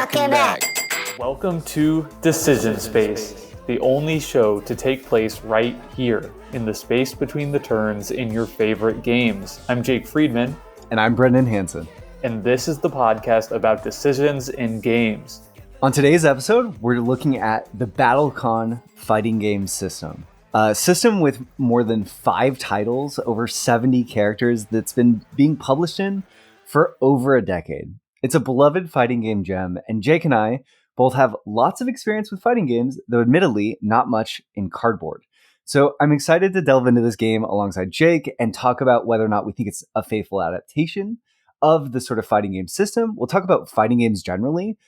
Welcome back. Welcome to Decision Space, the only show to take place right here in the space between the turns in your favorite games. I'm Jake Friedman. And I'm Brendan Hansen. And this is the podcast about decisions in games. On today's episode, we're looking at the BattleCON fighting game system. A system with more than 5 titles, over 70 characters that's been being published in for over a decade. It's a beloved fighting game gem, and Jake and I both have lots of experience with fighting games, though admittedly not much in cardboard. So I'm excited to delve into this game alongside Jake and talk about whether or not we think it's a faithful adaptation of the sort of fighting game system. We'll talk about fighting games generally.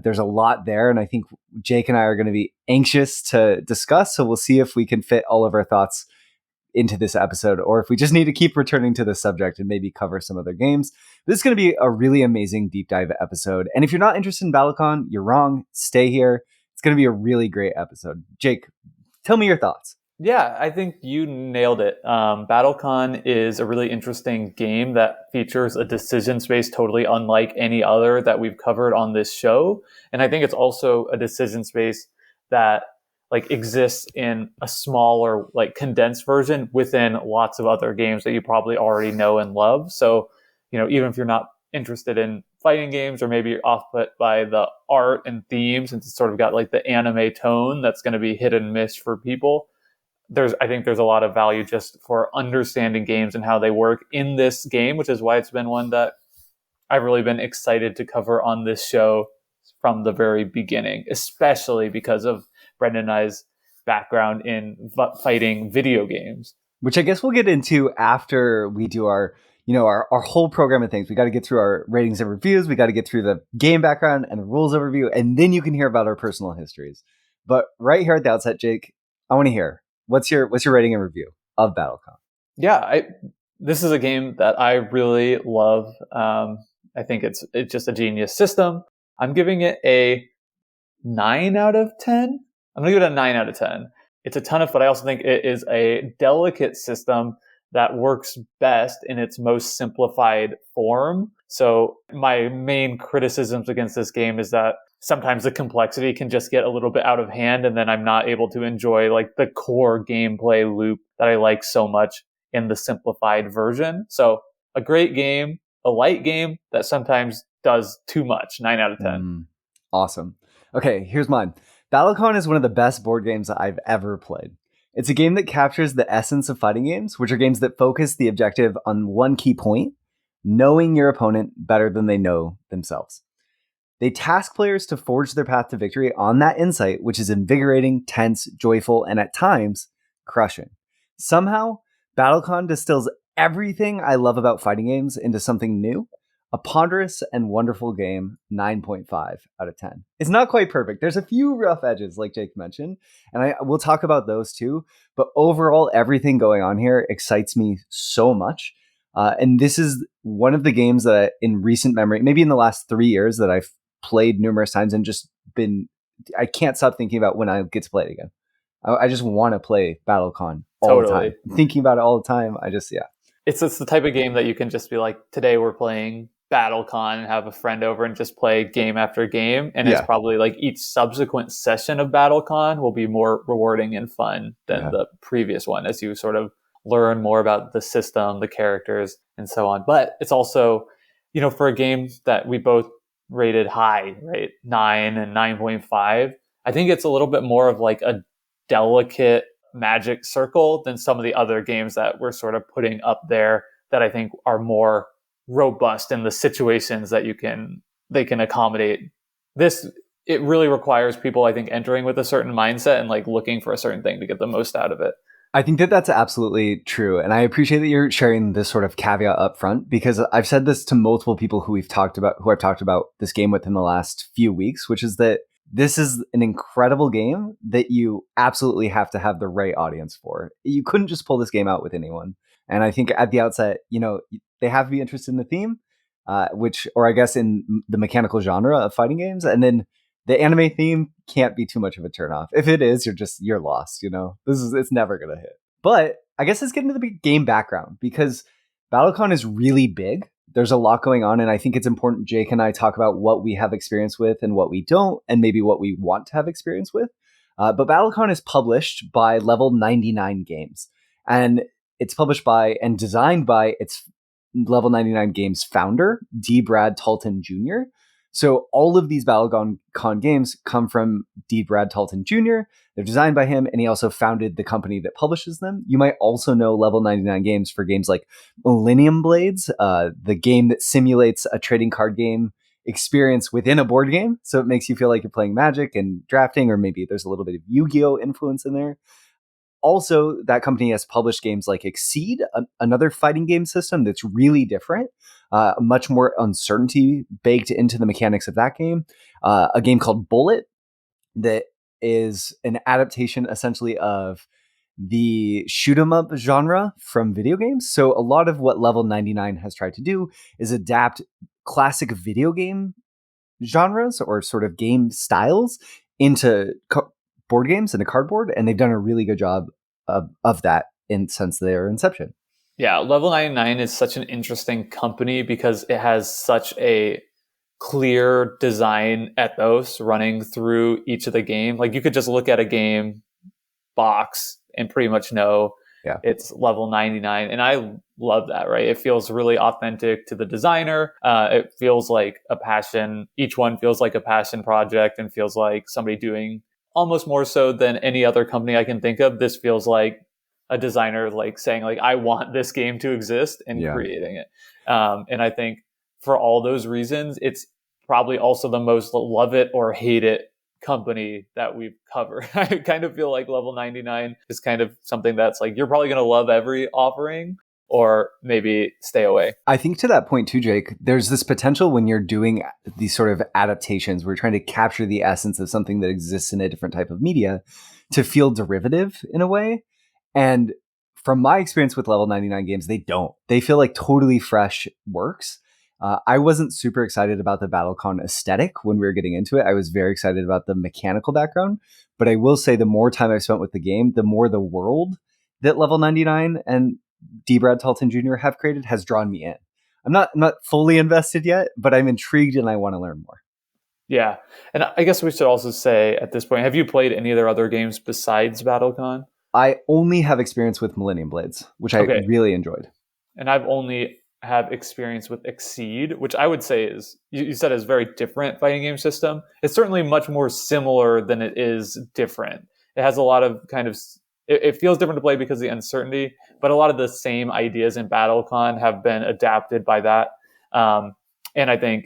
There's a lot there, and I think Jake and I are going to be anxious to discuss, so we'll see if we can fit all of our thoughts into this episode, or if we just need to keep returning to the subject and maybe cover some other games. This is going to be a really amazing deep dive episode. And if you're not interested in BattleCON, you're wrong. Stay here. It's going to be a really great episode. Jake, tell me your thoughts. Yeah, I think you nailed it. BattleCON is a really interesting game that features a decision space totally unlike any other that we've covered on this show. And I think it's also a decision space that exists in a smaller, condensed version within lots of other games that you probably already know and love. So, even if you're not interested in fighting games, or maybe you're off put by the art and themes, since it's sort of got the anime tone that's going to be hit and miss for people, I think there's a lot of value just for understanding games and how they work in this game, which is why it's been one that I've really been excited to cover on this show from the very beginning, especially because of Brendan and I's background in fighting video games. Which I guess we'll get into after we do our whole program of things. We got to get through our ratings and reviews. We got to get through the game background and the rules overview, and then you can hear about our personal histories. But right here at the outset, Jake, I want to hear, what's your rating and review of BattleCON? Yeah, this is a game that I really love. I think it's just a genius system. I'm giving it a 9 out of 10. I'm going to give it a 9 out of 10. It's a ton of fun. I also think it is a delicate system that works best in its most simplified form. So my main criticisms against this game is that sometimes the complexity can just get a little bit out of hand, and then I'm not able to enjoy the core gameplay loop that I like so much in the simplified version. So a great game, a light game that sometimes does too much. 9 out of 10. Awesome. Okay, here's mine. BattleCON is one of the best board games I've ever played. It's a game that captures the essence of fighting games, which are games that focus the objective on one key point, knowing your opponent better than they know themselves. They task players to forge their path to victory on that insight, which is invigorating, tense, joyful, and at times, crushing. Somehow, BattleCON distills everything I love about fighting games into something new. A ponderous and wonderful game, 9.5 out of 10. It's not quite perfect. There's a few rough edges, like Jake mentioned, and we'll talk about those too. But overall, everything going on here excites me so much. And this is one of the games that in recent memory, maybe in the last 3 years, that I've played numerous times and I can't stop thinking about when I get to play it again. I just want to play BattleCON all the time. Thinking about it all the time. It's the type of game that you can just be like, today we're playing BattleCON and have a friend over and just play game after game. And it's probably each subsequent session of BattleCON will be more rewarding and fun than the previous one, as you sort of learn more about the system, the characters, and so on. But it's also, for a game that we both rated high, right? 9 and 9.5. I think it's a little bit more of a delicate magic circle than some of the other games that we're sort of putting up there that I think are more robust in the situations that they can accommodate. It really requires people, I think, entering with a certain mindset and looking for a certain thing to get the most out of it. I think that that's absolutely true. And I appreciate that you're sharing this sort of caveat up front, because I've said this to multiple people who I've talked about this game with in the last few weeks, which is that this is an incredible game that you absolutely have to have the right audience for. You couldn't just pull this game out with anyone. And I think at the outset, they have to be interested in the theme, or I guess in the mechanical genre of fighting games. And then the anime theme can't be too much of a turnoff. If it is, you're lost, it's never going to hit. But I guess let's get into the game background, because BattleCON is really big. There's a lot going on, and I think it's important Jake and I talk about what we have experience with and what we don't, and maybe what we want to have experience with. But BattleCon is published by Level 99 Games, and it's published by and designed by its Level 99 Games founder, D. Brad Talton Jr. So all of these BattleCon games come from D. Brad Talton Jr. They're designed by him, and he also founded the company that publishes them. You might also know Level 99 Games for games like Millennium Blades, the game that simulates a trading card game experience within a board game. So it makes you feel like you're playing Magic and drafting, or maybe there's a little bit of Yu-Gi-Oh! Influence in there. Also, that company has published games like Exceed, another fighting game system that's really different, much more uncertainty baked into the mechanics of that game. A game called Bullet that is an adaptation essentially of the shoot 'em up genre from video games. So a lot of what Level 99 has tried to do is adapt classic video game genres or sort of game styles into board games and a cardboard, and they've done a really good job of that since their inception. Yeah, Level 99 is such an interesting company because it has such a clear design ethos running through each of the game. Like you could just look at a game box and pretty much know it's Level 99. And I love that, right? It feels really authentic to the designer. It feels like a passion. Each one feels like a passion project and feels like somebody doing almost more so than any other company I can think of. This feels like a designer like saying like, I want this game to exist and creating it. And I think for all those reasons, it's probably also the most love it or hate it company that we've covered. I kind of feel like Level 99 is kind of something that's like, you're probably going to love every offering or maybe stay away. I think to that point too, Jake, there's this potential when you're doing these sort of adaptations, we're trying to capture the essence of something that exists in a different type of media to feel derivative in a way. And from my experience with Level 99 games, they don't. They feel like totally fresh works. I wasn't super excited about the BattleCon aesthetic when we were getting into it. I was very excited about the mechanical background. But I will say the more time I've spent with the game, the more the world that Level 99 and D. Brad Talton Jr. have created has drawn me in. I'm not fully invested yet, but I'm intrigued and I want to learn more. Yeah. And I guess we should also say at this point, have you played any of their other games besides BattleCon? I only have experience with Millennium Blades, which I really enjoyed. And I've only have experience with Exceed, which I would say is, you said is very different fighting game system. It's certainly much more similar than it is different. It has a lot of kind of, it feels different to play because of the uncertainty, but a lot of the same ideas in BattleCon have been adapted by that. And I think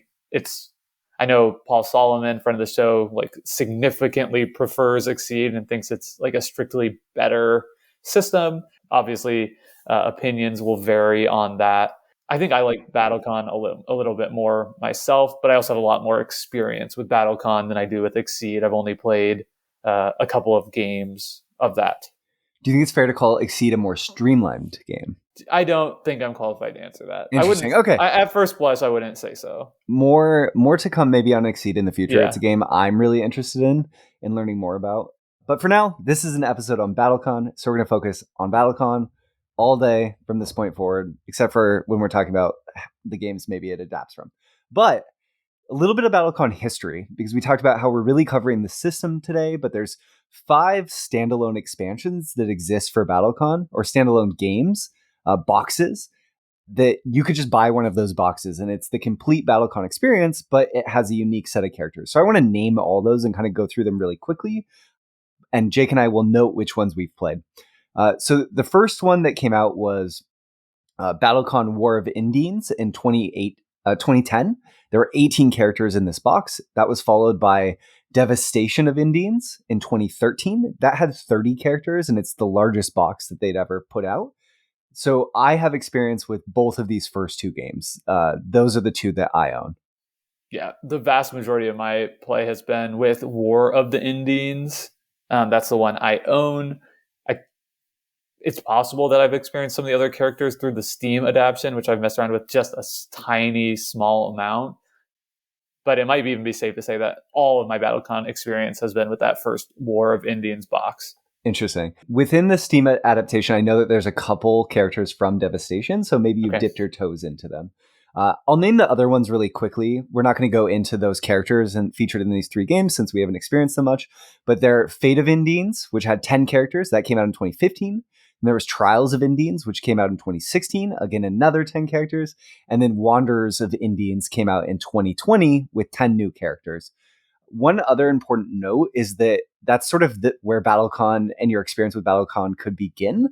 I know Paul Solomon, friend of the show, like significantly prefers Exceed and thinks it's like a strictly better system. Obviously, opinions will vary on that. I think I like BattleCon a little bit more myself, but I also have a lot more experience with BattleCon than I do with Exceed. I've only played a couple of games of that. Do you think it's fair to call Exceed a more streamlined game? I don't think I'm qualified to answer that. Interesting. Okay. At first blush, I wouldn't say so. More to come maybe on Exceed in the future. Yeah. It's a game I'm really interested in learning more about. But for now, this is an episode on BattleCon, so we're going to focus on BattleCon all day from this point forward, except for when we're talking about the games maybe it adapts from. But a little bit of BattleCon history, because we talked about how we're really covering the system today, but there's 5 standalone expansions that exist for BattleCon, or standalone games, boxes, that you could just buy one of those boxes, and it's the complete BattleCon experience, but it has a unique set of characters. So I want to name all those and kind of go through them really quickly, and Jake and I will note which ones we've played. So the first one that came out was BattleCon War of Indians in 2010. There were 18 characters in this box. That was followed by Devastation of Indians in 2013. That had 30 characters, and it's the largest box that they'd ever put out. So I have experience with both of these first 2 games. Those are the 2 that I own. Yeah, the vast majority of my play has been with War of the Indians. That's the one I own. It's possible that I've experienced some of the other characters through the Steam adaptation, which I've messed around with just a tiny, small amount. But it might even be safe to say that all of my BattleCon experience has been with that first War of Indians box. Interesting. Within the Steam adaptation, I know that there's a couple characters from Devastation, so maybe you've dipped your toes into them. I'll name the other ones really quickly. We're not going to go into those characters and featured in these 3 games since we haven't experienced them much. But they're Fate of Indians, which had 10 characters. That came out in 2015. And there was Trials of Indians, which came out in 2016. Again, another 10 characters. And then Wanderers of Indians came out in 2020 with 10 new characters. One other important note is that that's sort of where BattleCon and your experience with BattleCon could begin.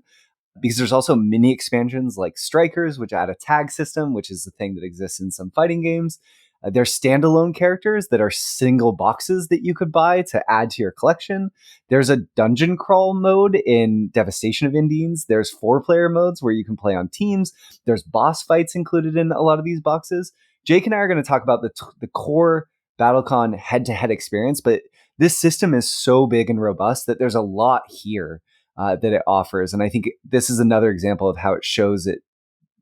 Because there's also mini expansions like Strikers, which add a tag system, which is the thing that exists in some fighting games. There's standalone characters that are single boxes that you could buy to add to your collection. There's a dungeon crawl mode in Devastation of Indians. There's 4-player modes where you can play on teams. There's boss fights included in a lot of these boxes. Jake and I are going to talk about the core BattleCon head-to-head experience, but this system is so big and robust that there's a lot here that it offers. And I think this is another example of how it shows it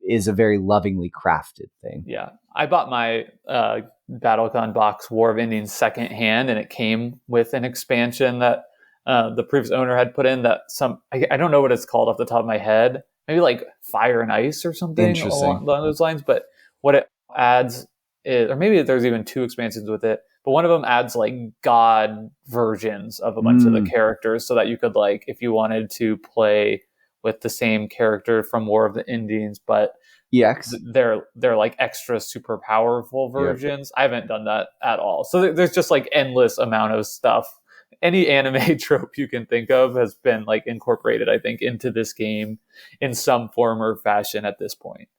is a very lovingly crafted thing. Yeah. I bought my BattleCon box War of Indians secondhand, and it came with an expansion that the previous owner had put in that I don't know what it's called off the top of my head. Maybe like Fire and Ice or something along those lines. But what it adds is, or maybe there's even 2 expansions with it, but one of them adds like god versions of a bunch of the characters so that you could, like, if you wanted to play with the same character from War of the Indians, but they're like extra super powerful versions. Yep. I haven't done that at all. So there's just like endless amount of stuff. Any anime trope you can think of has been like incorporated, I think, into this game in some form or fashion at this point.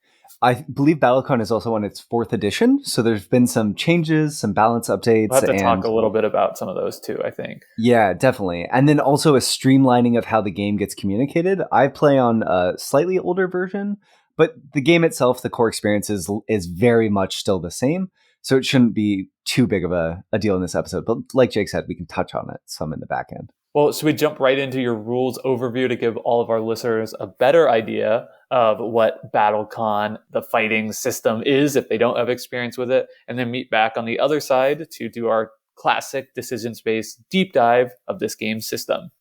I believe BattleCon is also on its 4th edition, so there's been some changes, some balance updates. We'll have to talk a little bit about some of those too, I think. Yeah, definitely. And then also a streamlining of how the game gets communicated. I play on a slightly older version, but the game itself, the core experience is very much still the same, so it shouldn't be too big of a deal in this episode. But like Jake said, we can touch on it some in the back end. Well, should we jump right into your rules overview to give all of our listeners a better idea of what BattleCon, the fighting system, is if they don't have experience with it, and then meet back on the other side to do our classic decision space deep dive of this game system.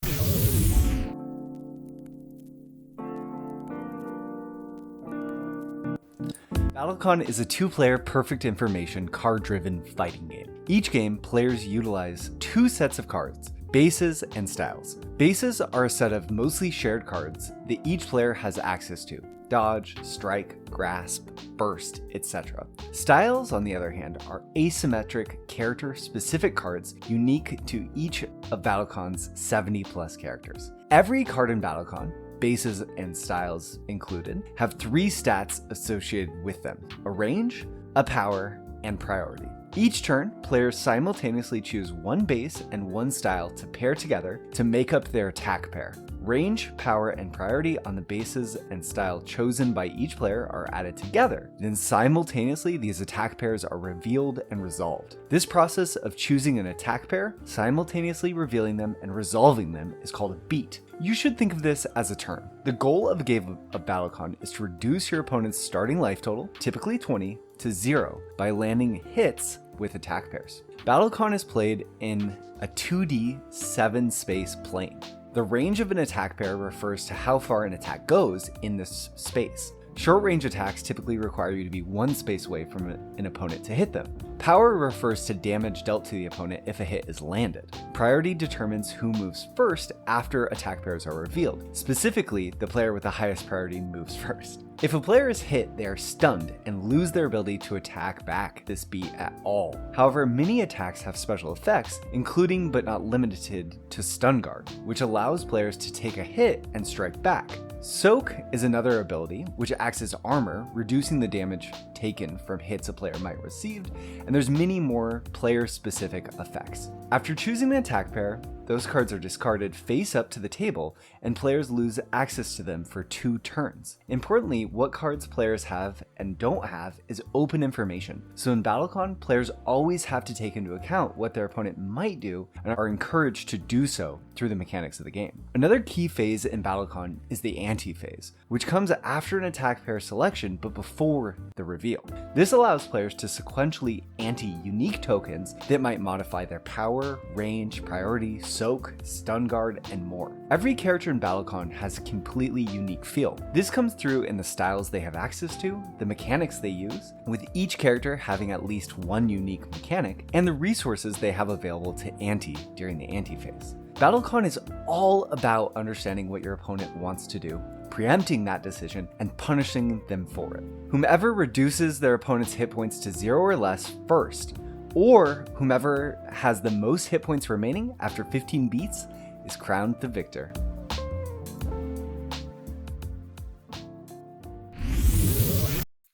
BattleCon is a 2-player perfect information card-driven fighting game. Each game, players utilize 2 sets of cards, bases and styles. Bases are a set of mostly shared cards that each player has access to: dodge, strike, grasp, burst, etc. Styles, on the other hand, are asymmetric, character-specific cards unique to each of BattleCon's 70+ characters. Every card in BattleCon, bases and styles included, have 3 stats associated with them: a range, a power, and priority. Each turn, players simultaneously choose 1 base and 1 style to pair together to make up their attack pair. Range, power, and priority on the bases and style chosen by each player are added together. Then simultaneously, these attack pairs are revealed and resolved. This process of choosing an attack pair, simultaneously revealing them, and resolving them is called a beat. You should think of this as a turn. The goal of a game of BattleCon is to reduce your opponent's starting life total, typically 20, to 0 by landing hits with attack pairs. BattleCon is played in a 2D 7-space plane. The range of an attack pair refers to how far an attack goes in this space. Short-range attacks typically require you to be 1 space away from an opponent to hit them. Power refers to damage dealt to the opponent if a hit is landed. Priority determines who moves first after attack pairs are revealed. Specifically, the player with the highest priority moves first. If a player is hit, they are stunned and lose their ability to attack back this beat at all. However, many attacks have special effects, including but not limited to Stun Guard, which allows players to take a hit and strike back. Soak is another ability, which acts as armor, reducing the damage taken from hits a player might receive, and there's many more player-specific effects. After choosing the attack pair, those cards are discarded face up to the table, and players lose access to them for 2 turns. Importantly, what cards players have and don't have is open information. So in BattleCon, players always have to take into account what their opponent might do and are encouraged to do so through the mechanics of the game. Another key phase in BattleCon is the anti-phase, which comes after an attack pair selection but before the reveal. This allows players to sequentially anti unique tokens that might modify their power, range, priority, soak, stun guard, and more. Every character in BattleCON has a completely unique feel. This comes through in the styles they have access to, the mechanics they use, with each character having at least one unique mechanic, and the resources they have available to ante during the ante phase. BattleCON is all about understanding what your opponent wants to do, preempting that decision, and punishing them for it. Whomever reduces their opponent's hit points to 0 or less first, or whomever has the most hit points remaining after 15 beats, is crowned the victor.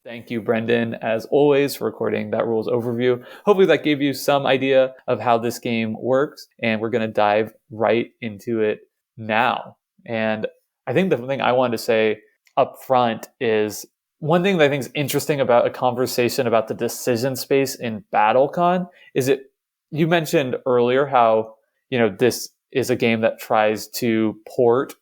Thank you, Brendan, as always, for recording that rules overview. Hopefully that gave you some idea of how this game works, and we're going to dive right into it now. And I think the thing I wanted to say up front is one thing that I think is interesting about a conversation about the decision space in BattleCon is you mentioned earlier how, this is a game that tries to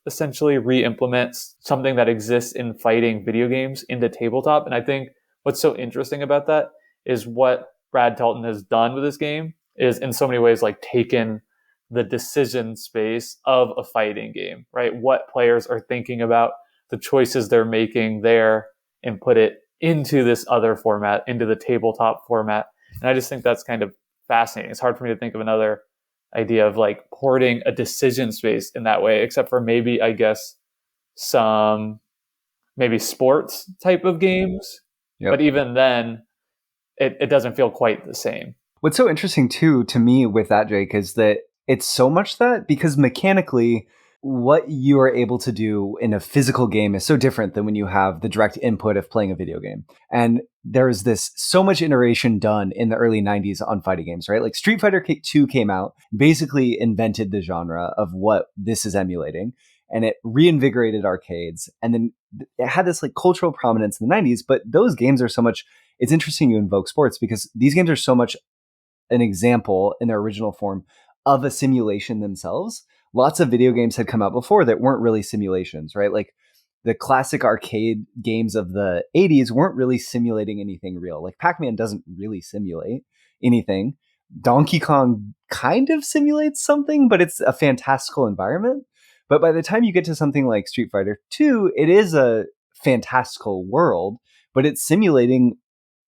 essentially re-implement something that exists in fighting video games into tabletop. And I think what's so interesting about that is what Brad Talton has done with this game is in so many ways like taken the decision space of a fighting game, right? What players are thinking about, the choices they're making there, and put it into this other format, into the tabletop format. And I just think that's kind of fascinating. It's hard for me to think of another idea of like porting a decision space in that way, except for maybe, I guess, some maybe sports type of games. Yep. But even then, it doesn't feel quite the same. What's so interesting too to me with that, Jake, is that it's so much that because mechanically, what you are able to do in a physical game is so different than when you have the direct input of playing a video game. And there's this so much iteration done in the early 90s on fighting games, right? Like Street Fighter 2 came out, basically invented the genre of what this is emulating, and it reinvigorated arcades. And then it had this like cultural prominence in the 90s, but those games are so much, it's interesting you invoke sports because these games are so much an example in their original form of a simulation themselves. Lots of video games had come out before that weren't really simulations, right? Like the classic arcade games of the 80s weren't really simulating anything real. Like Pac-Man doesn't really simulate anything. Donkey Kong kind of simulates something, but it's a fantastical environment. But by the time you get to something like Street Fighter 2, it is a fantastical world, but it's simulating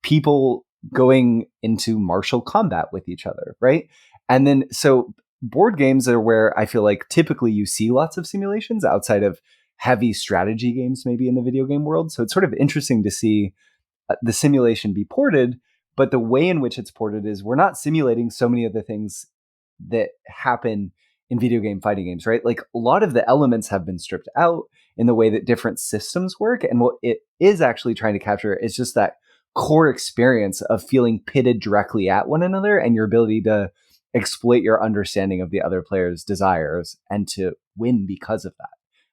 people going into martial combat with each other, right? And then so board games are where I feel like typically you see lots of simulations outside of heavy strategy games, maybe in the video game world. So it's sort of interesting to see the simulation be ported, but the way in which it's ported is we're not simulating so many of the things that happen in video game fighting games, right? Like a lot of the elements have been stripped out in the way that different systems work. And what it is actually trying to capture is just that core experience of feeling pitted directly at one another and your ability to exploit your understanding of the other player's desires and to win because of that.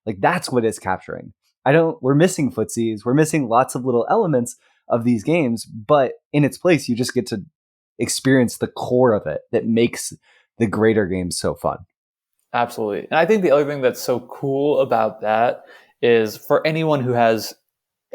Like that's what it's capturing. We're missing footsies. We're missing lots of little elements of these games, but in its place, you just get to experience the core of it that makes the greater games so fun. Absolutely. And I think the other thing that's so cool about that is for anyone who has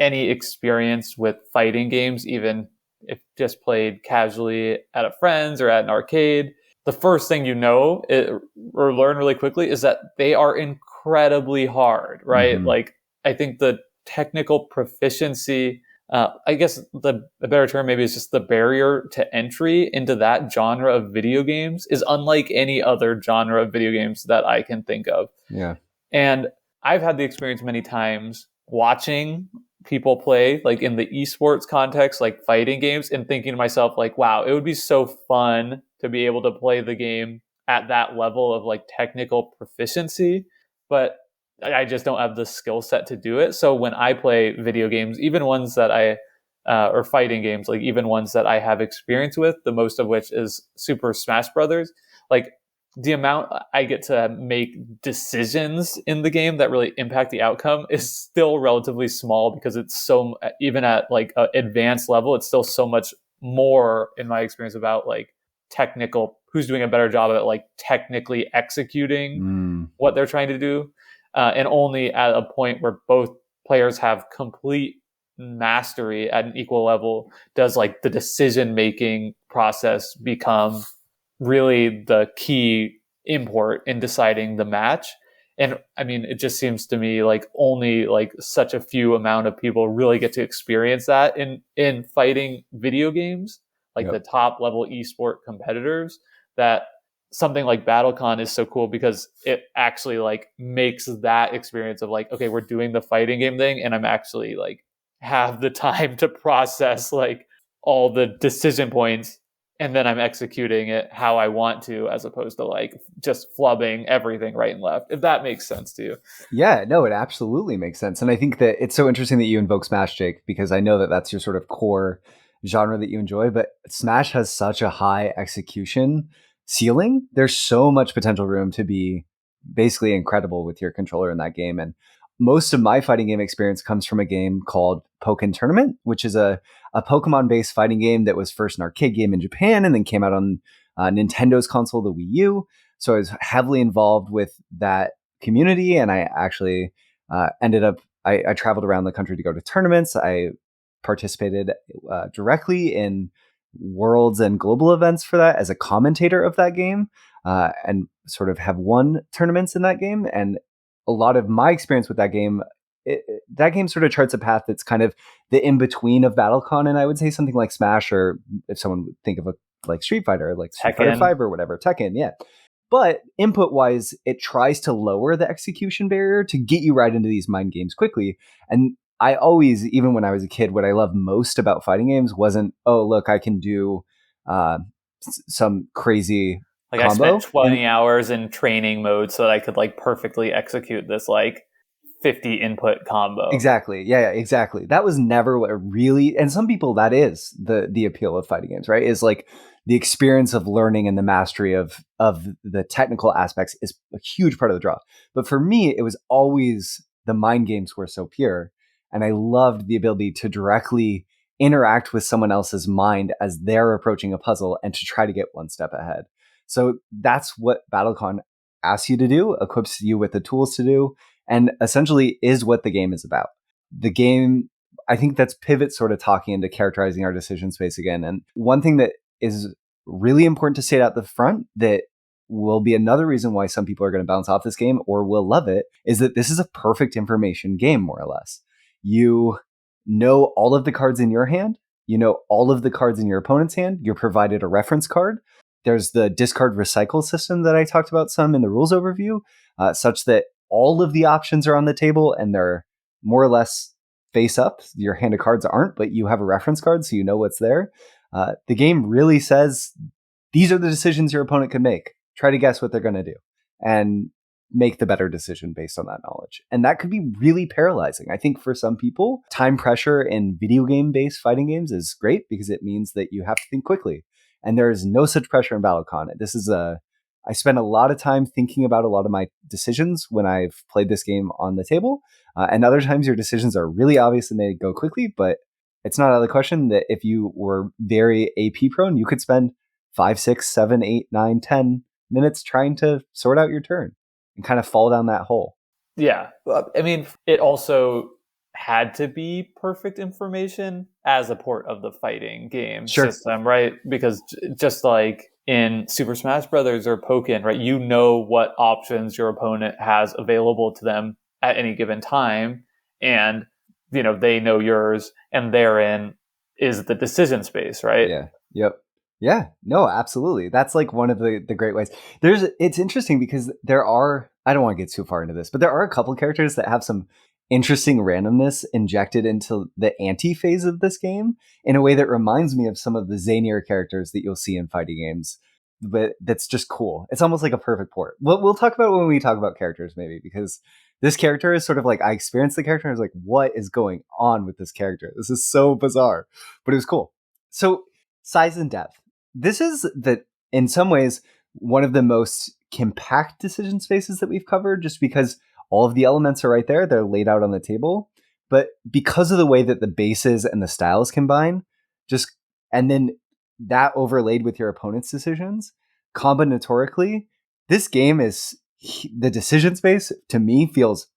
any experience with fighting games, even if just played casually at a friend's or at an arcade, the first thing or learn really quickly is that they are incredibly hard, right? Mm-hmm. Like, I think the technical proficiency, I guess the better term maybe is just the barrier to entry into that genre of video games is unlike any other genre of video games that I can think of. Yeah. And I've had the experience many times watching people play, like in the esports context, like fighting games, and thinking to myself, like, wow, it would be so fun to be able to play the game at that level of like technical proficiency, but I just don't have the skill set to do it. So when I play video games, even ones that or fighting games, like even ones that I have experience with, the most of which is Super Smash Brothers, like the amount I get to make decisions in the game that really impact the outcome is still relatively small because it's so, even at like an advanced level, it's still so much more in my experience about like technical, who's doing a better job at like technically executing what they're trying to do. And only at a point where both players have complete mastery at an equal level does like the decision-making process become really the key import in deciding the match. And I mean, it just seems to me like only like such a few amount of people really get to experience that in fighting video games, like the Yep. top level esport competitors, that something like BattleCon is so cool because it actually like makes that experience of like, okay, we're doing the fighting game thing, and I'm actually like have the time to process like all the decision points, and then I'm executing it how I want to, as opposed to like just flubbing everything right and left, if that makes sense to you. Yeah, no, it absolutely makes sense. And I think that it's so interesting that you invoke Smash, Jake, because I know that that's your sort of core genre that you enjoy. But Smash has such a high execution ceiling. There's so much potential room to be basically incredible with your controller in that game. And most of my fighting game experience comes from a game called Pokken Tournament, which is a Pokemon based fighting game that was first an arcade game in Japan and then came out on Nintendo's console, the Wii U. So I was heavily involved with that community, and I actually ended up I traveled around the country to go to tournaments. I participated directly in worlds and global events for that as a commentator of that game, and sort of have won tournaments in that game. And a lot of my experience with that game, that game sort of charts a path that's kind of the in between of BattleCon, and I would say something like Smash, or if someone would think of a like Street Fighter, like Street Fighter Tekken. 5 or whatever, Tekken, yeah. But input wise, it tries to lower the execution barrier to get you right into these mind games quickly. And I always, even when I was a kid, what I loved most about fighting games wasn't, oh, look, I can do some crazy Like I spent combo. 20 hours in training mode so that I could like perfectly execute this like 50 input combo. Exactly. Yeah, exactly. That was never what really, and some people that is the appeal of fighting games, right? Is like the experience of learning and the mastery of the technical aspects is a huge part of the draw. But for me, it was always the mind games were so pure, and I loved the ability to directly interact with someone else's mind as they're approaching a puzzle and to try to get one step ahead. So that's what BattleCon asks you to do, equips you with the tools to do, and essentially is what the game is about. The game, I think that's Pivot sort of talking into characterizing our decision space again. And one thing that is really important to state out the front that will be another reason why some people are going to bounce off this game or will love it is that this is a perfect information game, more or less. You know all of the cards in your hand, you know all of the cards in your opponent's hand, you're provided a reference card. There's the discard recycle system that I talked about some in the rules overview, such that all of the options are on the table and they're more or less face up. Your hand of cards aren't, but you have a reference card, so you know what's there. The game really says these are the decisions your opponent can make. Try to guess what they're going to do and make the better decision based on that knowledge. And that could be really paralyzing. I think for some people, time pressure in video game based fighting games is great because it means that you have to think quickly. And there is no such pressure in BattleCon. I spend a lot of time thinking about a lot of my decisions when I've played this game on the table. And other times your decisions are really obvious and they go quickly, but it's not out of the question that if you were very AP prone, you could spend 5, 6, 7, 8, 9, 10 minutes trying to sort out your turn and kind of fall down that hole. Yeah. I mean, it also had to be perfect information as a port of the fighting game system, right? Because just like in Super Smash Brothers or Pokken, right, you know what options your opponent has available to them at any given time, and you know they know yours, and therein is the decision space, right? Yeah. Yep. Yeah. No, absolutely. That's like one of the great ways. It's interesting because I don't want to get too far into this, but there are a couple characters that have some interesting randomness injected into the anti phase of this game in a way that reminds me of some of the zanier characters that you'll see in fighting games. But that's just cool. It's almost like a perfect port. We'll talk about it when we talk about characters, maybe, because this character is sort of like I experienced the character and I was like, what is going on with this character? This is so bizarre, but it was cool. So size and depth. This is in some ways one of the most compact decision spaces that we've covered, just because all of the elements are right there. They're laid out on the table. But because of the way that the bases and the styles combine, and then that overlaid with your opponent's decisions, combinatorically, this game the decision space to me feels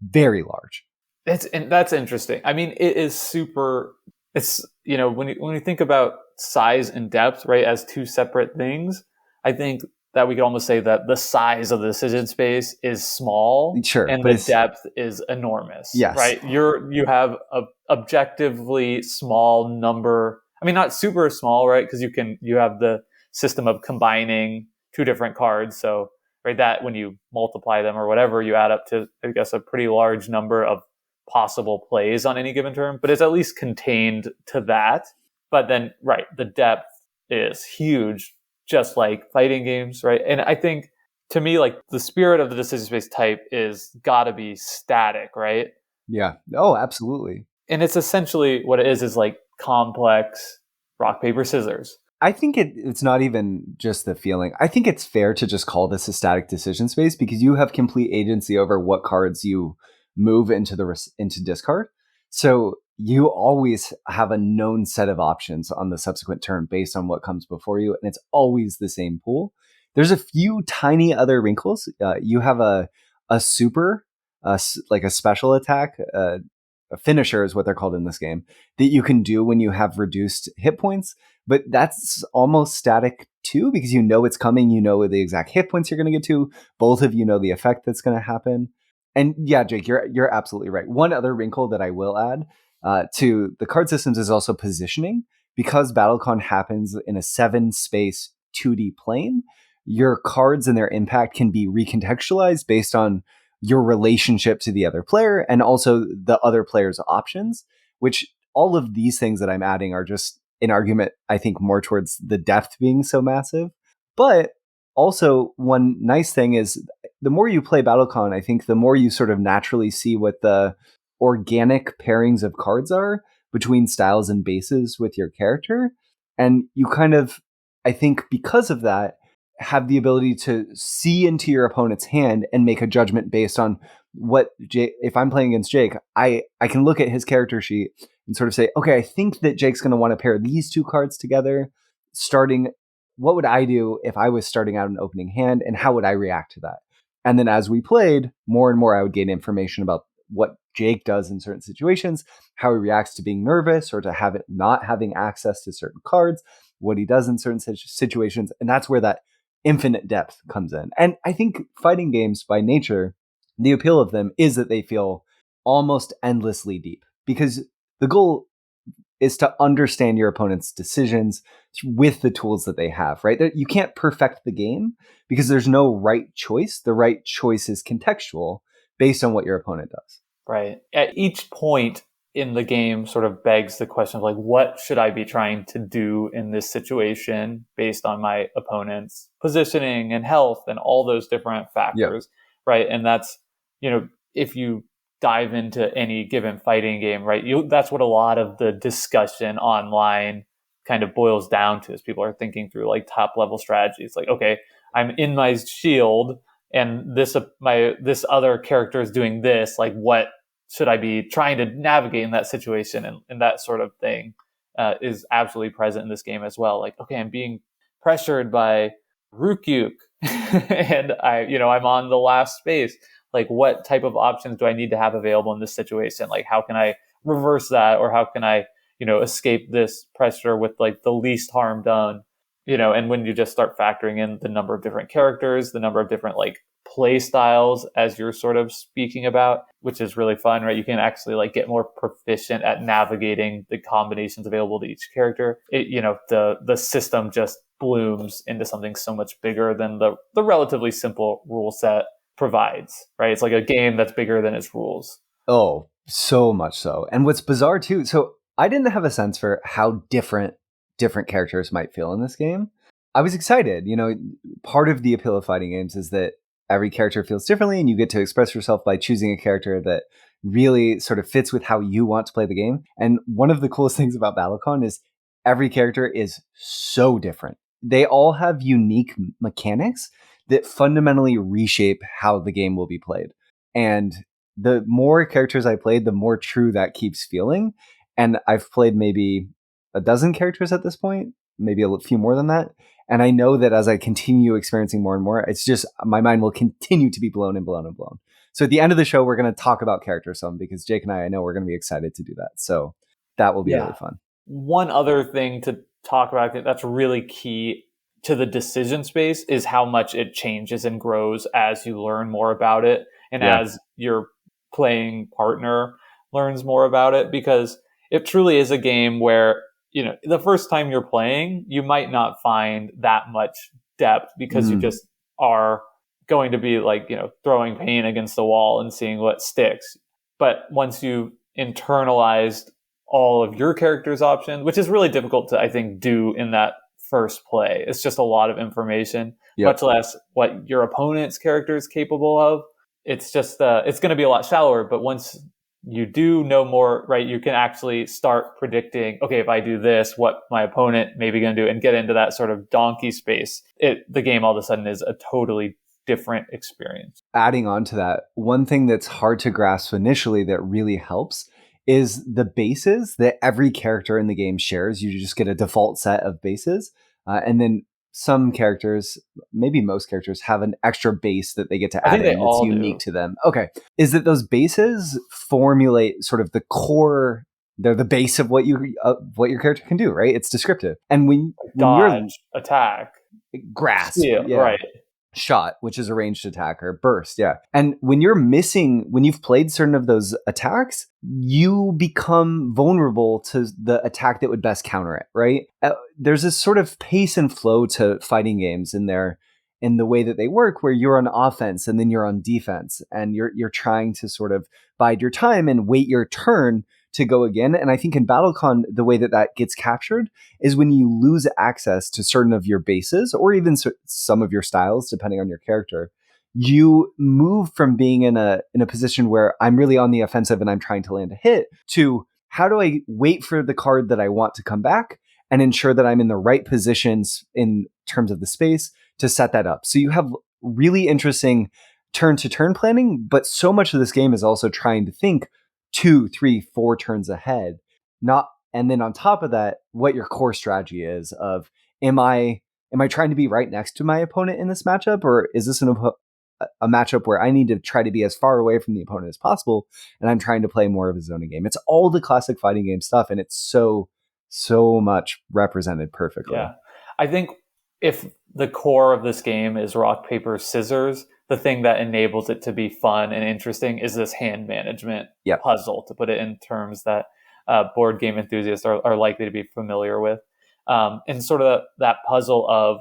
very large. That's interesting. I mean, it is super. It's when you think about size and depth, right, as two separate things, I think that we could almost say that the size of the decision space is small Sure, and but the it's depth is enormous, yes, right? You have a objectively small number. I mean, not super small, right? Because you have the system of combining two different cards. So, right, that when you multiply them or whatever, you add up to, I guess, a pretty large number of possible plays on any given turn. But it's at least contained to that. But then, right, the depth is huge, just like fighting games, right? And I think to me, like the spirit of the decision space type is got to be static, right? yeah. Oh, absolutely. And it's essentially what it is like complex rock, paper, scissors. I think it's not even just the feeling. I think it's fair to just call this a static decision space because you have complete agency over what cards you move into into discard. So you always have a known set of options on the subsequent turn based on what comes before you, and it's always the same pool. There's a few tiny other wrinkles. You have a super, like a special attack, a finisher is what they're called in this game, that you can do when you have reduced hit points. But that's almost static too, because you know it's coming. You know the exact hit points you're going to get to. Both of you know the effect that's going to happen. And yeah, Jake, you're absolutely right. One other wrinkle that I will add to the card systems is also positioning. Because BattleCon happens in a 7-space 2D plane, your cards and their impact can be recontextualized based on your relationship to the other player and also the other player's options, which all of these things that I'm adding are just an argument, I think, more towards the depth being so massive. But also, one nice thing is the more you play BattleCon, I think the more you sort of naturally see what the organic pairings of cards are between styles and bases with your character. And you kind of, I think, because of that, have the ability to see into your opponent's hand and make a judgment based on what Jake, if I'm playing against Jake, I can look at his character sheet and sort of say, okay, I think that Jake's going to want to pair these two cards together. Starting, what would I do if I was starting out an opening hand, and how would I react to that? And then as we played, more and more I would gain information about what Jake does in certain situations, how he reacts to being nervous or to have it not having access to certain cards, what he does in certain situations. And that's where that infinite depth comes in. And I think fighting games by nature, the appeal of them is that they feel almost endlessly deep because the goal is to understand your opponent's decisions with the tools that they have, right? You can't perfect the game because there's no right choice. The right choice is contextual based on what your opponent does. Right. At each point in the game sort of begs the question of like, what should I be trying to do in this situation based on my opponent's positioning and health and all those different factors, right? And that's, if you dive into any given fighting game, right, that's what a lot of the discussion online kind of boils down to is people are thinking through like top level strategies. Like, okay, I'm in my shield and this other character is doing this, like what should I be trying to navigate in that situation? And that sort of thing is absolutely present in this game as well. Like, okay, I'm being pressured by Ryuk and I'm on the last space. Like, what type of options do I need to have available in this situation? Like, how can I reverse that? Or how can I, escape this pressure with like the least harm done? And when you just start factoring in the number of different characters, the number of different like play styles as you're sort of speaking about, which is really fun, right? You can actually like get more proficient at navigating the combinations available to each character. The system just blooms into something so much bigger than the relatively simple rule set provides, right? It's like a game that's bigger than its rules. Oh, so much so. And what's bizarre too, so I didn't have a sense for how different characters might feel in this game. I was excited. Part of the appeal of fighting games is that every character feels differently and you get to express yourself by choosing a character that really sort of fits with how you want to play the game. And one of the coolest things about BattleCon is every character is so different. They all have unique mechanics that fundamentally reshape how the game will be played. And the more characters I played, the more true that keeps feeling. And I've played maybe a dozen characters at this point, maybe a few more than that. And I know that as I continue experiencing more and more, it's just my mind will continue to be blown and blown and blown. So at the end of the show, we're going to talk about characters some because Jake and I know we're going to be excited to do that. So that will be really fun. One other thing to talk about that's really key to the decision space is how much it changes and grows as you learn more about it and Yeah. as your playing partner learns more about it, because it truly is a game where, the first time you're playing, you might not find that much depth because you just are going to be like, throwing paint against the wall and seeing what sticks. But once you've internalized all of your character's options, which is really difficult to, I think, do in that first play. It's just a lot of information, much less what your opponent's character is capable of. It's just, it's going to be a lot shallower. But once you do know more, right, you can actually start predicting, okay, if I do this, what my opponent may be going to do, and get into that sort of donkey space. The game all of a sudden is a totally different experience. Adding on to that, one thing that's hard to grasp initially that really helps is the bases that every character in the game shares. You just get a default set of bases, and then some characters, maybe most characters, have an extra base that they get to add in that's unique to them. Okay. Is that those bases formulate sort of the core, they're the base of what your character can do, right? It's descriptive. And when dodge, attack, grasp, right. Shot, which is a ranged attack, or burst, And when you've played certain of those attacks, you become vulnerable to the attack that would best counter it, right? There's this sort of pace and flow to fighting games in the way that they work, where you're on offense and then you're on defense, and you're trying to sort of bide your time and wait your turn to go again. And I think in BattleCon, the way that gets captured is when you lose access to certain of your bases, or even some of your styles, depending on your character, you move from being in a position where I'm really on the offensive and I'm trying to land a hit, to how do I wait for the card that I want to come back and ensure that I'm in the right positions in terms of the space to set that up. So you have really interesting turn-to-turn planning, but so much of this game is also trying to think 2, 3, 4 turns ahead. And then on top of that, what your core strategy is of, am I trying to be right next to my opponent in this matchup, or is this a matchup where I need to try to be as far away from the opponent as possible, and I'm trying to play more of a zoning game? It's all the classic fighting game stuff, and it's so much represented perfectly. Yeah. I think if the core of this game is rock, paper, scissors, the thing that enables it to be fun and interesting is this hand management puzzle, to put it in terms that board game enthusiasts are likely to be familiar with. And sort of that puzzle of,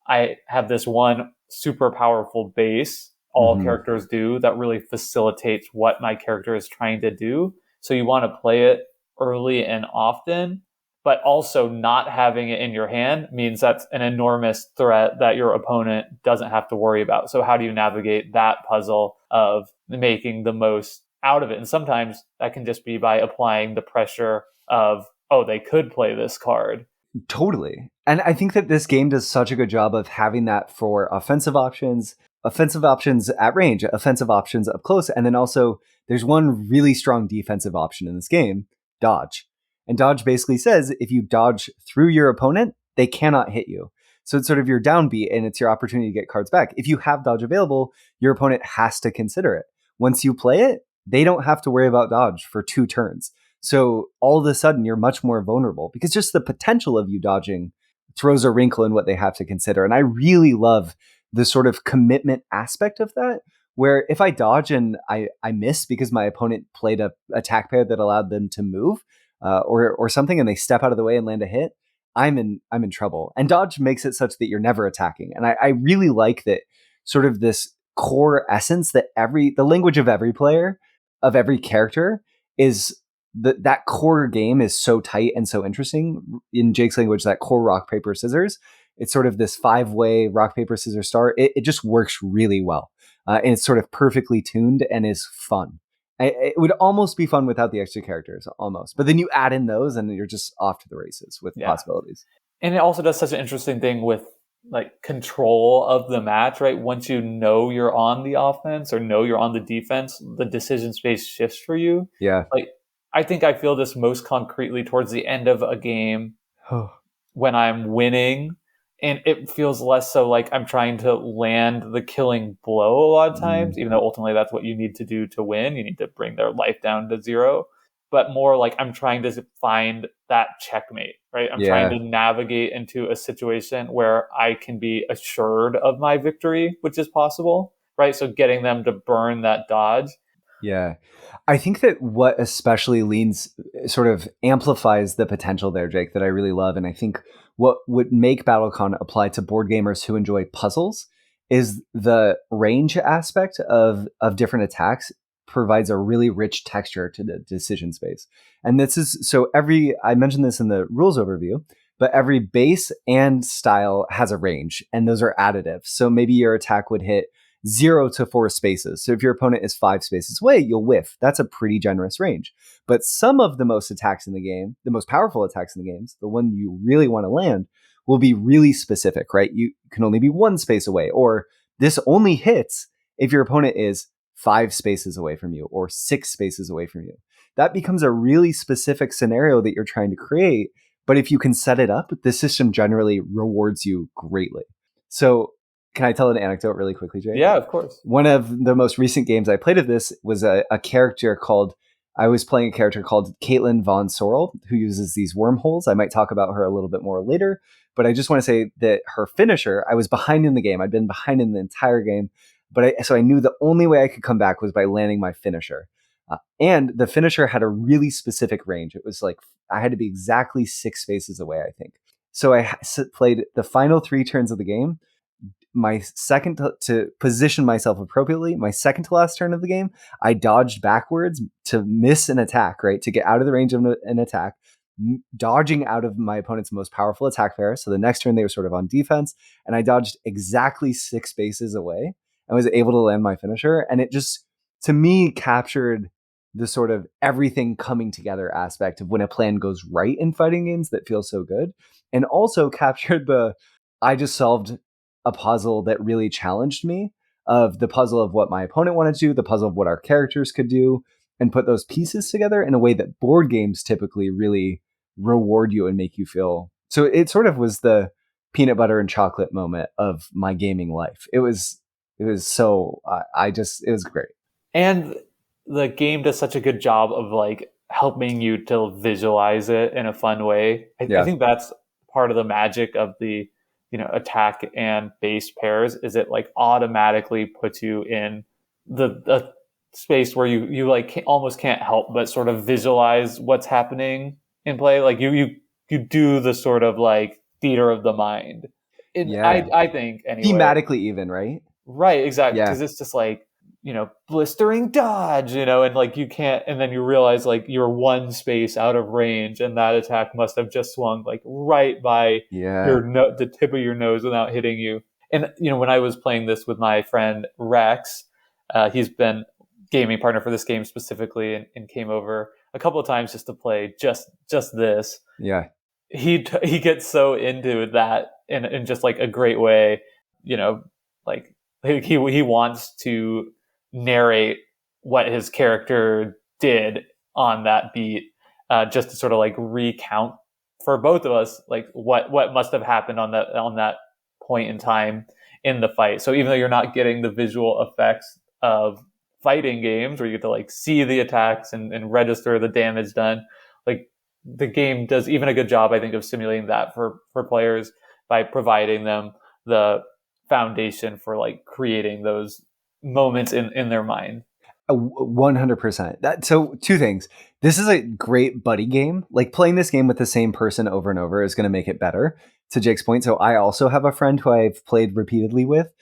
I have this one super powerful base, all characters do, that really facilitates what my character is trying to do. So you want to play it early and often, but also not having it in your hand means that's an enormous threat that your opponent doesn't have to worry about. So how do you navigate that puzzle of making the most out of it? And sometimes that can just be by applying the pressure of, oh, they could play this card. Totally. And I think that this game does such a good job of having that for offensive options at range, offensive options up close. And then also there's one really strong defensive option in this game, dodge. And dodge basically says, if you dodge through your opponent, they cannot hit you. So it's sort of your downbeat, and it's your opportunity to get cards back. If you have dodge available, your opponent has to consider it. Once you play it, they don't have to worry about dodge for 2 turns. So all of a sudden, you're much more vulnerable, because just the potential of you dodging throws a wrinkle in what they have to consider. And I really love the sort of commitment aspect of that, where if I dodge and I miss because my opponent played a attack pair that allowed them to move, or something, and they step out of the way and land a hit, I'm in trouble. And dodge makes it such that you're never attacking. And I really like that sort of this core essence that the language of every player, of every character, is that core game is so tight and so interesting. In Jake's language, that core rock, paper, scissors, it's sort of this 5-way rock, paper, scissors start. It just works really well. And it's sort of perfectly tuned and is fun. It would almost be fun without the extra characters, almost. But then you add in those and you're just off to the races with possibilities. And it also does such an interesting thing with like control of the match, right? Once you know you're on the offense or know you're on the defense, the decision space shifts for you. Yeah. Like, I think I feel this most concretely towards the end of a game when I'm winning. And it feels less so like I'm trying to land the killing blow a lot of times, even though ultimately that's what you need to do to win. You need to bring their life down to 0. but more like I'm trying to find that checkmate, right? I'm trying Yeah. to navigate into a situation where I can be assured of my victory, which is possible, right? So getting them to burn that dodge. Yeah. I think that what especially sort of amplifies the potential there, Jake, that I really love, and I think what would make BattleCon apply to board gamers who enjoy puzzles is the range aspect of different attacks provides a really rich texture to the decision space. And this is so I mentioned this in the rules overview, but every base and style has a range, and those are additive. So maybe your attack would hit 0 to 4 spaces. So if your opponent is 5 spaces away, you'll whiff. That's a pretty generous range. But some of the most attacks in the game, the most powerful attacks in the games, the one you really want to land, will be really specific, right? You can only be 1 space away, or this only hits if your opponent is 5 spaces away from you or 6 spaces away from you. That becomes a really specific scenario that you're trying to create. But if you can set it up, the system generally rewards you greatly. So can I tell an anecdote really quickly, Jake? Yeah, of course. One of the most recent games I played of this was I was playing a character called Caitlin Von Sorrel, who uses these wormholes. I might talk about her a little bit more later, but I just want to say that her finisher, I was behind in the game. I'd been behind in the entire game, so I knew the only way I could come back was by landing my finisher. And the finisher had a really specific range. It was like I had to be exactly 6 spaces away, I think. So I played the final 3 turns of the game. My second to position myself appropriately, my second to last turn of the game, I dodged backwards to miss an attack, right? To get out of the range of an attack, dodging out of my opponent's most powerful attack pair. So the next turn they were sort of on defense, and I dodged exactly 6 spaces away and was able to land my finisher. And it just, to me, captured the sort of everything coming together aspect of when a plan goes right in fighting games that feels so good. And also captured I just solved a puzzle that really challenged me, of the puzzle of what my opponent wanted to do, the puzzle of what our characters could do, and put those pieces together in a way that board games typically really reward you and make you feel. So it sort of was the peanut butter and chocolate moment of my gaming life. It was so it was great. And the game does such a good job of like helping you to visualize it in a fun way. I think that's part of the magic of the attack and base pairs, is it like automatically puts you in the space where you like almost can't help but sort of visualize what's happening in play. Like you do the sort of like theater of the mind. I think anyway. Thematically even, right? Right, exactly. Yeah. Because it's just like, blistering dodge, and like you can't, and then you realize like you're 1 space out of range, and that attack must have just swung like right by the tip of your nose without hitting you. And when I was playing this with my friend Rex, he's been gaming partner for this game specifically, and came over a couple of times just to play just this. Yeah, he gets so into that in just like a great way, like he wants to narrate what his character did on that beat, just to sort of like recount for both of us like what must have happened on that point in time in the fight. So even though you're not getting the visual effects of fighting games where you get to like see the attacks and register the damage done, like the game does even a good job, I think, of simulating that for players by providing them the foundation for like creating those moments in their mind. 100%. So 2 things. This is a great buddy game. Like playing this game with the same person over and over is going to make it better, to Jake's point. So I also have a friend who I've played repeatedly with,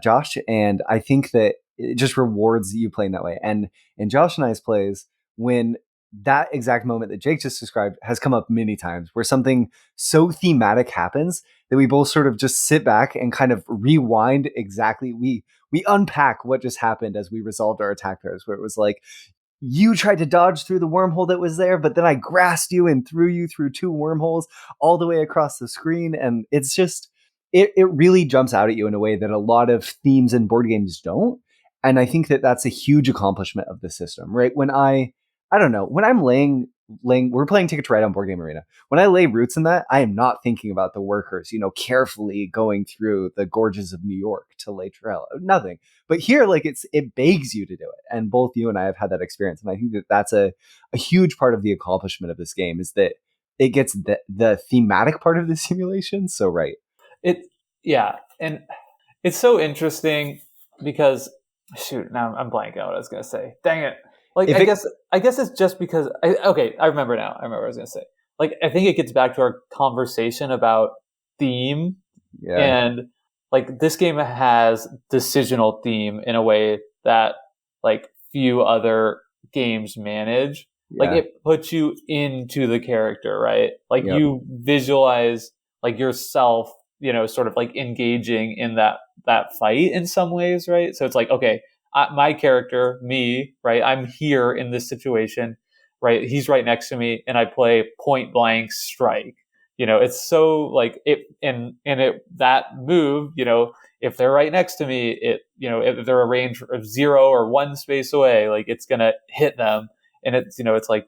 Josh, and I think that it just rewards you playing that way. And in Josh and I's plays, when that exact moment that Jake just described has come up many times, where something so thematic happens that we both sort of just sit back and kind of rewind exactly. We unpack what just happened as we resolved our attack pairs, where it was like, you tried to dodge through the wormhole that was there, but then I grasped you and threw you through 2 wormholes all the way across the screen. And it's just, it really jumps out at you in a way that a lot of themes in board games don't. And I think that that's a huge accomplishment of the system, right? When I don't know, when I'm laying we're playing Ticket to Ride on Board Game Arena. When I lay roots in that, I am not thinking about the workers, carefully going through the gorges of New York to lay trail. Nothing. But here, like it begs you to do it. And both you and I have had that experience. And I think that that's a huge part of the accomplishment of this game is that it gets the thematic part of the simulation so right. Yeah. And it's so interesting because shoot, now I'm blanking out what I was gonna say. Dang it. Like I guess it's just because I remember now. I remember what I was gonna say. Like I think it gets back to our conversation about theme. Yeah. And like this game has decisional theme in a way that like few other games manage. Yeah. Like it puts you into the character, right? Like Yep. you visualize like yourself, sort of like engaging in that fight in some ways, right? So it's like, okay, my character, me, right? I'm here in this situation, right? He's right next to me, and I play point blank strike. It's so like it, and it that move, if they're right next to me, if they're a range of 0 or 1 space away, like it's gonna hit them, and it's like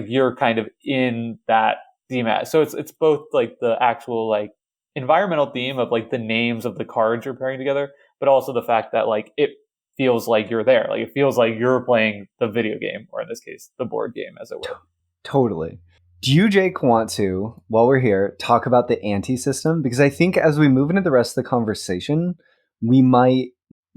you're kind of in that theme. So it's both like the actual like environmental theme of like the names of the cards you're pairing together, but also the fact that like it feels like you're there. Like it feels like you're playing the video game, or in this case, the board game, as it were. Totally. Do you, Jake, want to, while we're here, talk about the anti-system? Because I think as we move into the rest of the conversation, we might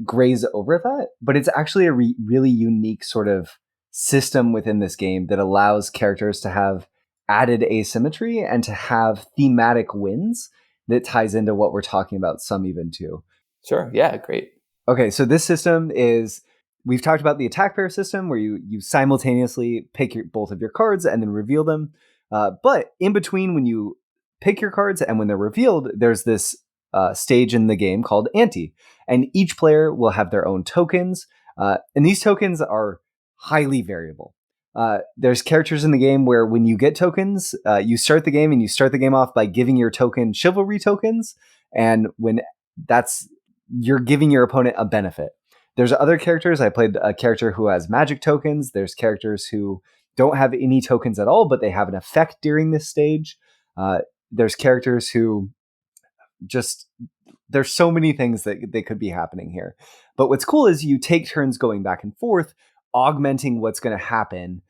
graze over that, but it's actually a really unique sort of system within this game that allows characters to have added asymmetry and to have thematic wins that ties into what we're talking about, some even too. Sure. Yeah, great. Okay, so this system is, we've talked about the attack pair system where you simultaneously pick both of your cards and then reveal them. But in between when you pick your cards and when they're revealed, there's this stage in the game called ante. And each player will have their own tokens. And these tokens are highly variable. There's characters in the game where when you get tokens, you start the game and you start the game off by giving your token chivalry tokens. And when you're giving your opponent a benefit. There's other characters. I played a character who has magic tokens. There's characters who don't have any tokens at all, but they have an effect during this stage. There's characters who there's so many things that they could be happening here. But what's cool is you take turns going back and forth, augmenting what's going to happen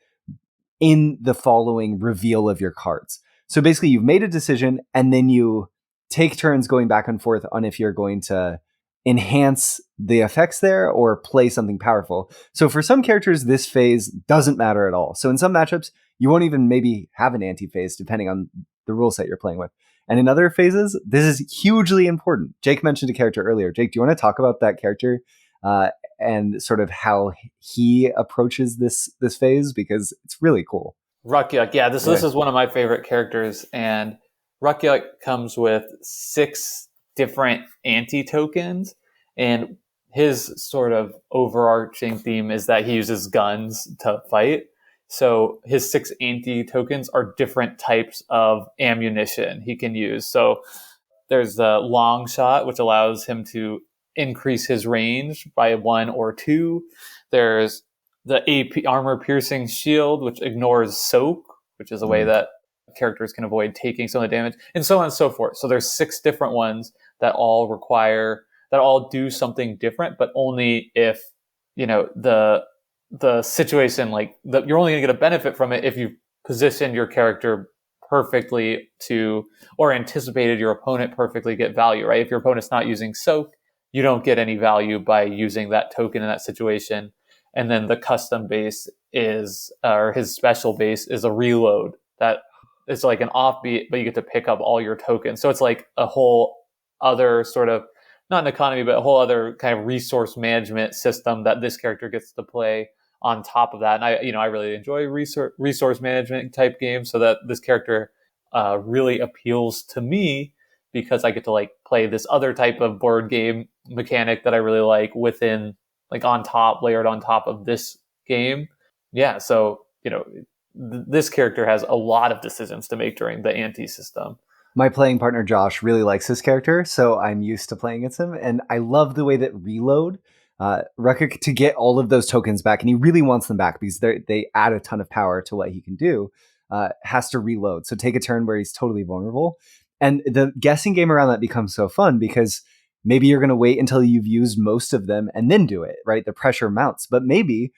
in the following reveal of your cards. So basically you've made a decision and then you take turns going back and forth on if you're going to enhance the effects there or play something powerful. So for some characters, this phase doesn't matter at all. So in some matchups, you won't even maybe have an anti-phase depending on the rule set you're playing with. And in other phases, this is hugely important. Jake mentioned a character earlier. Jake, do you want to talk about that character and sort of how he approaches this phase? Because it's really cool. Rukyuk. Yeah, this is one of my favorite characters. And Rukyuk comes with 6 different anti-tokens, and his sort of overarching theme is that he uses guns to fight. So his 6 anti-tokens are different types of ammunition he can use. So there's the long shot, which allows him to increase his range by 1 or 2. There's the AP armor piercing shield, which ignores soak, which is a way that characters can avoid taking some of the damage, and so on and so forth. So there's 6 different ones that all do something different, but only if the situation, like you're only going to get a benefit from it if you position your character perfectly or anticipated your opponent perfectly get value, right? If your opponent's not using soak, you don't get any value by using that token in that situation. And then the custom base or his special base is a reload that is like an offbeat, but you get to pick up all your tokens. So it's like a whole other sort of, not an economy, but a whole other kind of resource management system that this character gets to play on top of that. And I really enjoy resource management type games, so that this character really appeals to me because I get to like play this other type of board game mechanic that I really like within, like layered on top of this game. Yeah. So, this character has a lot of decisions to make during the ante system. My playing partner, Josh, really likes this character, so I'm used to playing against him. And I love the way that reload, Rukyuk to get all of those tokens back, and he really wants them back because they add a ton of power to what he can do. has to reload. So take a turn where he's totally vulnerable. And the guessing game around that becomes so fun because maybe you're going to wait until you've used most of them and then do it, right? The pressure mounts. But maybe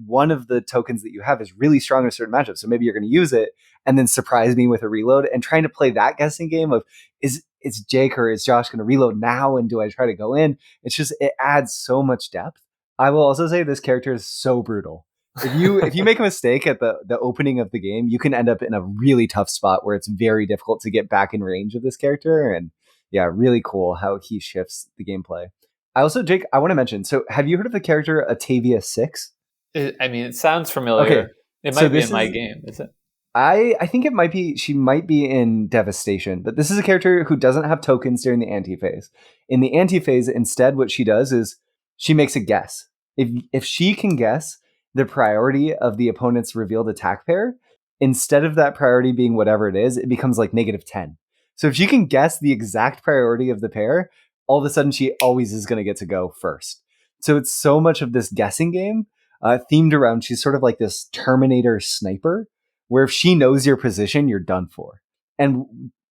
one of the tokens that you have is really strong in a certain matchup. So maybe you're going to use it and then surprise me with a reload, and trying to play that guessing game of is Jake or is Josh going to reload now? And do I try to go in? It adds so much depth. I will also say this character is so brutal. If you make a mistake at the opening of the game, you can end up in a really tough spot where it's very difficult to get back in range of this character. And yeah, really cool how he shifts the gameplay. I also, Jake, I want to mention, so have you heard of the character Atavia 6? It sounds familiar. Okay. It might be in my game, is it? I think it might be, she might be in Devastation, but this is a character who doesn't have tokens during the anti-phase. In the anti-phase, instead, what she does is she makes a guess. If she can guess the priority of the opponent's revealed attack pair, instead of that priority being whatever it is, it becomes like -10. So if she can guess the exact priority of the pair, all of a sudden she always is going to get to go first. So it's so much of this guessing game themed around, she's sort of like this Terminator sniper, where if she knows your position, you're done for. And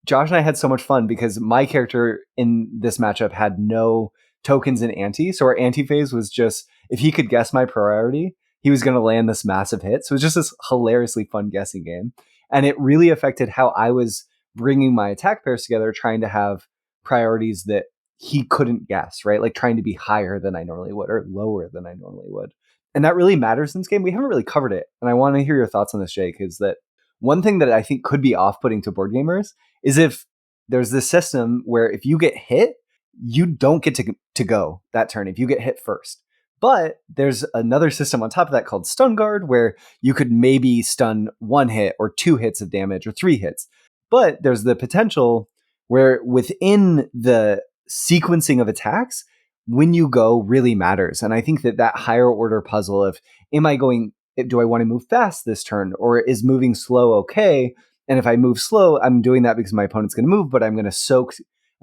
Josh and I had so much fun because my character in this matchup had no tokens in ante. So our ante phase was just, if he could guess my priority, he was going to land this massive hit. So it was just this hilariously fun guessing game. And it really affected how I was bringing my attack pairs together, trying to have priorities that he couldn't guess, right? Like trying to be higher than I normally would or lower than I normally would. And that really matters in this game. We haven't really covered it. And I want to hear your thoughts on this, Jake, is that one thing that I think could be off-putting to board gamers is if there's this system where if you get hit, you don't get to go that turn if you get hit first. But there's another system on top of that called Stun Guard, where you could maybe stun 1 hit or 2 hits of damage or 3 hits. But there's the potential where within the sequencing of attacks, when you go really matters. And I think that higher order puzzle of, do I want to move fast this turn, or is moving slow okay? And if I move slow, I'm doing that because my opponent's going to move, but I'm going to soak.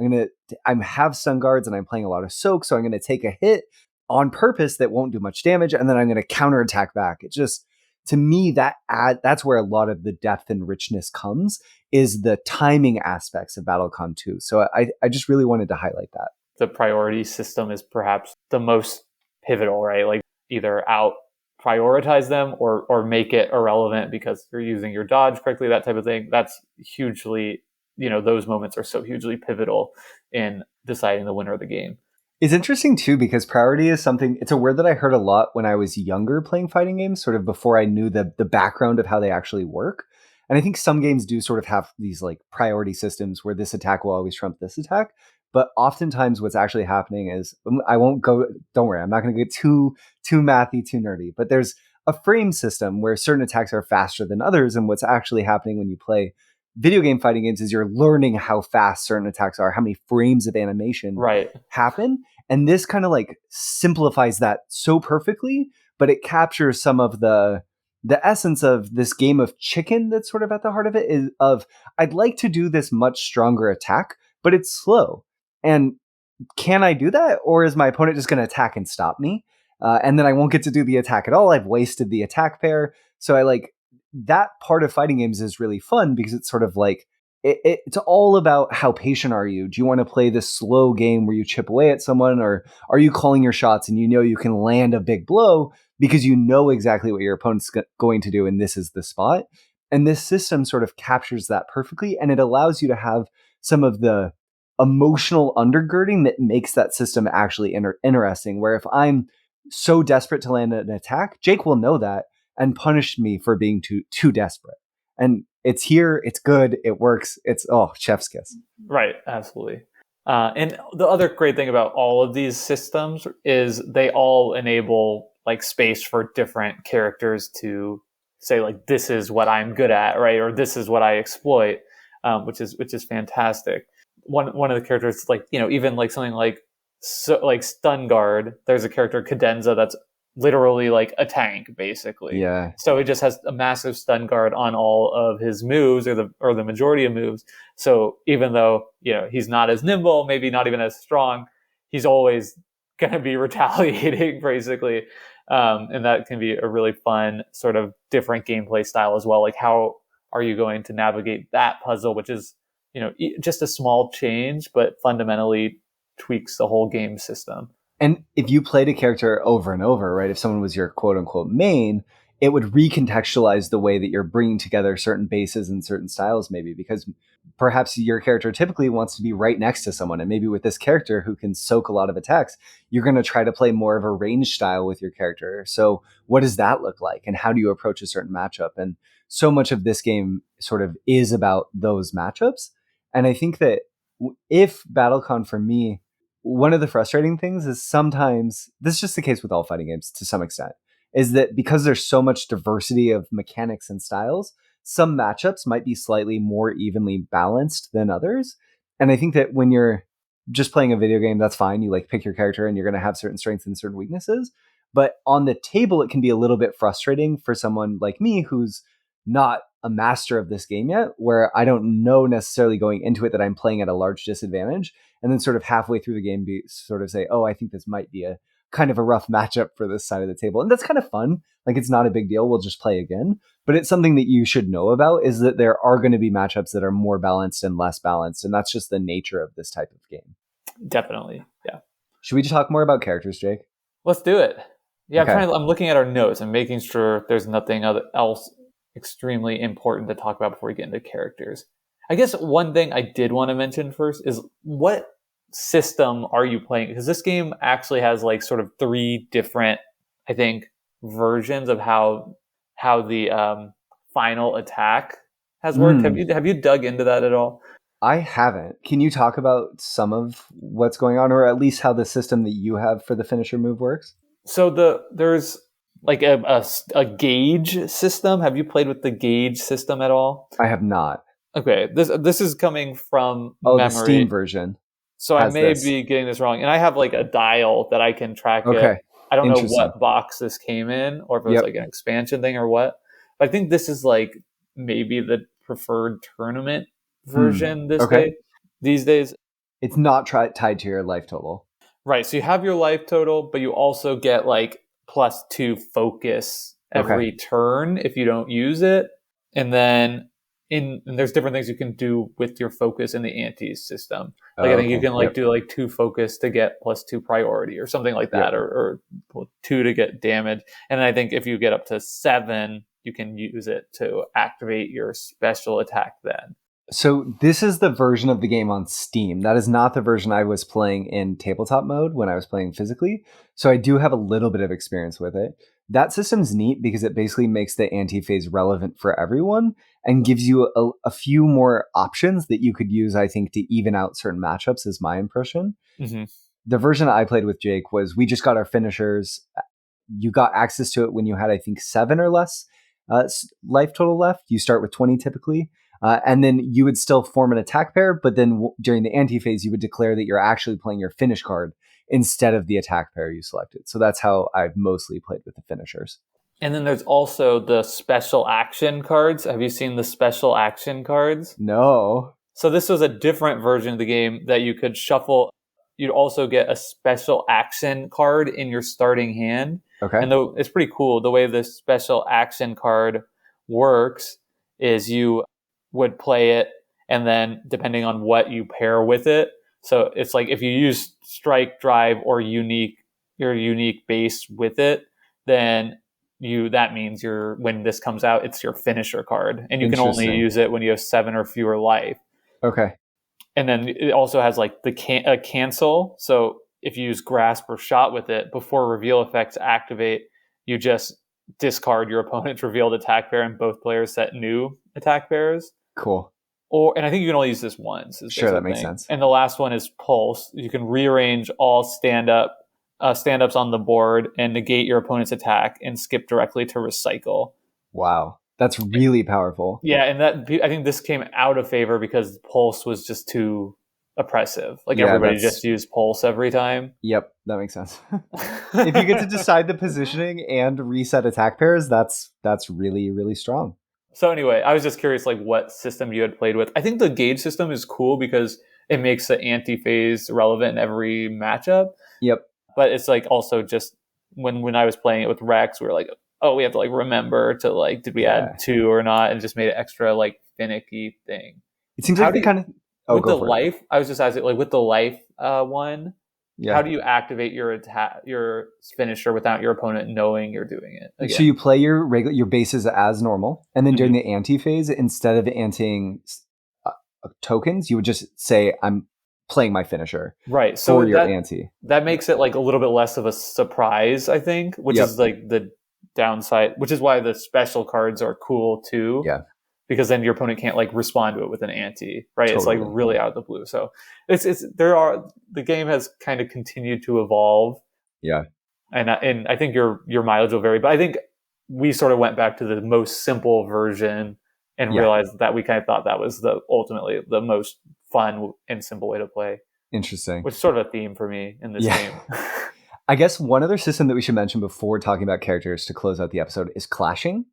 I have stun guards and I'm playing a lot of soak. So I'm going to take a hit on purpose that won't do much damage. And then I'm going to counterattack back. It just, to me, that's where a lot of the depth and richness comes, is the timing aspects of BattleCON 2. So I just really wanted to highlight that. The priority system is perhaps the most pivotal, right? Like either out prioritize them or make it irrelevant because you're using your dodge correctly, that type of thing. That's hugely, those moments are so hugely pivotal in deciding the winner of the game. It's interesting too, because priority is it's a word that I heard a lot when I was younger playing fighting games, sort of before I knew the background of how they actually work. And I think some games do sort of have these like priority systems where this attack will always trump this attack. But oftentimes what's actually happening is, don't worry, I'm not going to get too mathy, too nerdy, but there's a frame system where certain attacks are faster than others. And what's actually happening when you play video game fighting games is you're learning how fast certain attacks are, how many frames of animation happen. And this kind of like simplifies that so perfectly, but it captures some of the essence of this game of chicken that's sort of at the heart of it, is of, I'd like to do this much stronger attack, but it's slow. And can I do that? Or is my opponent just going to attack and stop me? And then I won't get to do the attack at all. I've wasted the attack pair. So I like that part of fighting games is really fun because it's sort of like, it's all about how patient are you? Do you want to play this slow game where you chip away at someone, or are you calling your shots and you can land a big blow because you know exactly what your opponent's going to do and this is the spot? And this system sort of captures that perfectly, and it allows you to have some of the emotional undergirding that makes that system actually interesting, where if I'm so desperate to land an attack, Jake will know that and punish me for being too desperate. And it's here, it's good, it works, it's chef's kiss. Right, absolutely. And the other great thing about all of these systems is they all enable like space for different characters to say like, this is what I'm good at, right? Or this is what I exploit, which is fantastic. One of the characters, like, even like something like Stun Guard, there's a character Cadenza that's literally like a tank, basically. Yeah. So it just has a massive stun guard on all of his moves, or the majority of moves. So even though he's not as nimble, maybe not even as strong, he's always gonna be retaliating, basically. And that can be a really fun sort of different gameplay style as well. Like, how are you going to navigate that puzzle, which is, just a small change, but fundamentally tweaks the whole game system. And if you played a character over and over, right, if someone was your quote unquote main, it would recontextualize the way that you're bringing together certain bases and certain styles, maybe, because perhaps your character typically wants to be right next to someone. And maybe with this character who can soak a lot of attacks, you're going to try to play more of a range style with your character. So what does that look like? And how do you approach a certain matchup? And so much of this game sort of is about those matchups. And I think that if BattleCon for me, one of the frustrating things is sometimes, this is just the case with all fighting games to some extent, is that because there's so much diversity of mechanics and styles, some matchups might be slightly more evenly balanced than others. And I think that when you're just playing a video game, that's fine. You like pick your character and you're going to have certain strengths and certain weaknesses. But on the table, it can be a little bit frustrating for someone like me who's not a master of this game yet, where I don't know necessarily going into it that I'm playing at a large disadvantage. And then sort of halfway through the game, sort of say, oh, I think this might be a kind of a rough matchup for this side of the table. And that's kind of fun. Like, it's not a big deal. We'll just play again. But it's something that you should know about, is that there are going to be matchups that are more balanced and less balanced. And that's just the nature of this type of game. Definitely. Yeah. Should we just talk more about characters, Jake? Let's do it. Yeah. Okay. I'm looking at our notes and making sure there's nothing else extremely important to talk about before we get into characters. I guess one thing I did want to mention first is, what system are you playing? Because this game actually has like sort of 3 different, I think, versions of how the final attack has worked. Have you dug into that at all? I haven't. Can you talk about some of what's going on, or at least how the system that you have for the finisher move works? So there's like a gauge system. Have you played with the gauge system at all? I have not. Okay, this is coming from memory. The Steam version. So I may be getting this wrong. And I have like a dial that I can track it. I don't know what box this came in, or if it was like an expansion thing or what. But I think this is like maybe the preferred tournament version these days. It's not tied to your life total. Right. So you have your life total, but you also get like +2 focus every turn if you don't use it. And then and there's different things you can do with your focus in the antes system. Like I think you can do like 2 focus to get +2 priority or something like that, or 2 to get damage. And I think if you get up to 7, you can use it to activate your special attack then. So this is the version of the game on Steam. That is not the version I was playing in tabletop mode when I was playing physically. So I do have a little bit of experience with it. That system's neat because it basically makes the anti-phase relevant for everyone and gives you a few more options that you could use, I think, to even out certain matchups, is my impression. Mm-hmm. The version I played with Jake was, we just got our finishers. You got access to it when you had, I think, 7 or less life total left. You start with 20 typically. And then you would still form an attack pair, but then during the anti-phase, you would declare that you're actually playing your finish card instead of the attack pair you selected. So that's how I've mostly played with the finishers. And then there's also the special action cards. Have you seen the special action cards? No. So this was a different version of the game that you could shuffle. You'd also get a special action card in your starting hand. Okay. And it's pretty cool. The way this special action card works is you would play it, and then depending on what you pair with it. So it's like if you use strike, drive, or your unique base with it, then that means when this comes out, it's your finisher card, and you can only use it when you have 7 or fewer life. Okay. And then it also has like the cancel. So if you use grasp or shot with it, before reveal effects activate, you just discard your opponent's revealed attack pair, and both players set new attack pairs. Cool. And I think you can only use this once. Sure, that makes sense. And the last one is pulse. You can rearrange all stand-ups on the board and negate your opponent's attack and skip directly to recycle. Wow, that's really powerful. Yeah, and I think this came out of favor because pulse was just too oppressive. Like everybody just used pulse every time. Yep, that makes sense. If you get to decide the positioning and reset attack pairs, that's really, really strong. So anyway, I was just curious, like what system you had played with. I think the gauge system is cool because it makes the anti-phase relevant in every matchup. Yep. But it's like also just when I was playing it with Rex, we were like, oh, we have to like remember to like, did we add Yeah. 2 or not, and just made it extra like finicky thing. It seems How like do they you, kind of. Oh, with go the for it. life? I was just asking, like with the life one, how Yeah. do you activate your attack, your finisher without your opponent knowing you're doing it So again? you play your bases as normal, and then during Mhm. the ante phase, instead of anteing uh, tokens, you would just say, "I'm playing my finisher" Right. for So your ante. that makes it like a little bit less of a surprise, I think, which is Yep. like the downside, which is why the special cards are cool too, Yeah. because then your opponent can't like respond to it with an ante, right? It's like Totally. really out of the blue. So it's there are the game has kind of continued to evolve, Yeah. and I think your mileage will vary, but I think we sort of went back to the most simple version and Yeah. realized that we kind of thought that was the ultimately the most fun and simple way to play, Interesting. which is sort of a theme for me in this Yeah. game. I guess one other system that we should mention before talking about characters to close out the episode is clashing.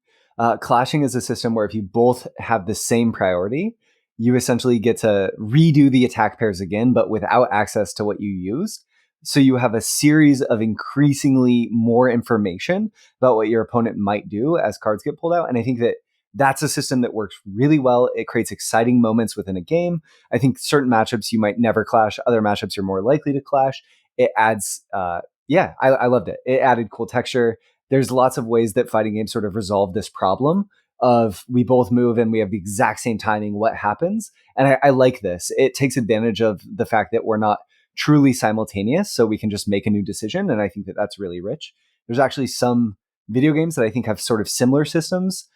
Clashing is a system where if you both have the same priority, you essentially get to redo the attack pairs again, but without access to what you used. So you have a series of increasingly more information about what your opponent might do as cards get pulled out. And I think that that's a system that works really well. It creates exciting moments within a game. I think certain matchups you might never clash, other matchups you're more likely to clash. It adds yeah, I loved it. It added cool texture. There's lots of ways that fighting games sort of resolve this problem of we both move and we have the exact same timing. What happens? And I like this. It takes advantage of the fact that we're not truly simultaneous, so we can just make a new decision. And I think that that's really rich. There's actually some video games that I think have sort of similar systems,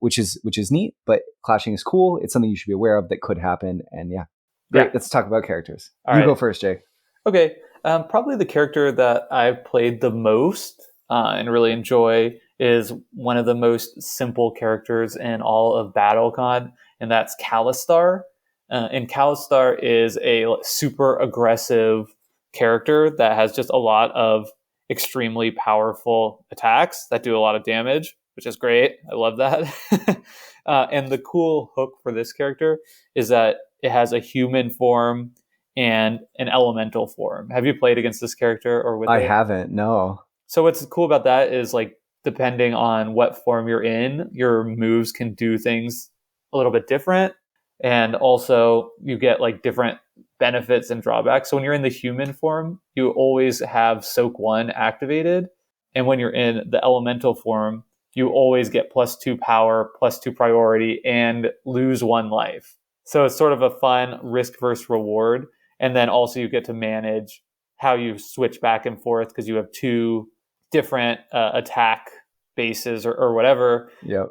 which is neat. But clashing is cool. It's something you should be aware of that could happen. And yeah, great. Yeah. Let's talk about characters. All You right. go first, Jay. Okay. Probably the character that I've played the most and really enjoy is one of the most simple characters in all of BattleCON, and that's Kalistar. And Kalistar is a super aggressive character that has just a lot of extremely powerful attacks that do a lot of damage, which is great. I love that. And the cool hook for this character is that it has a human form and an elemental form. Have you played against this character or with I it? haven't. No. So what's cool about that is like depending on what form you're in, your moves can do things a little bit different. And also you get like different benefits and drawbacks. So when you're in the human form, you always have soak 1 activated. And when you're in the elemental form, you always get +2 power, +2 priority, and lose 1 life. So it's sort of a fun risk versus reward. And then also you get to manage how you switch back and forth because you have 2 different attack bases or whatever. Yep.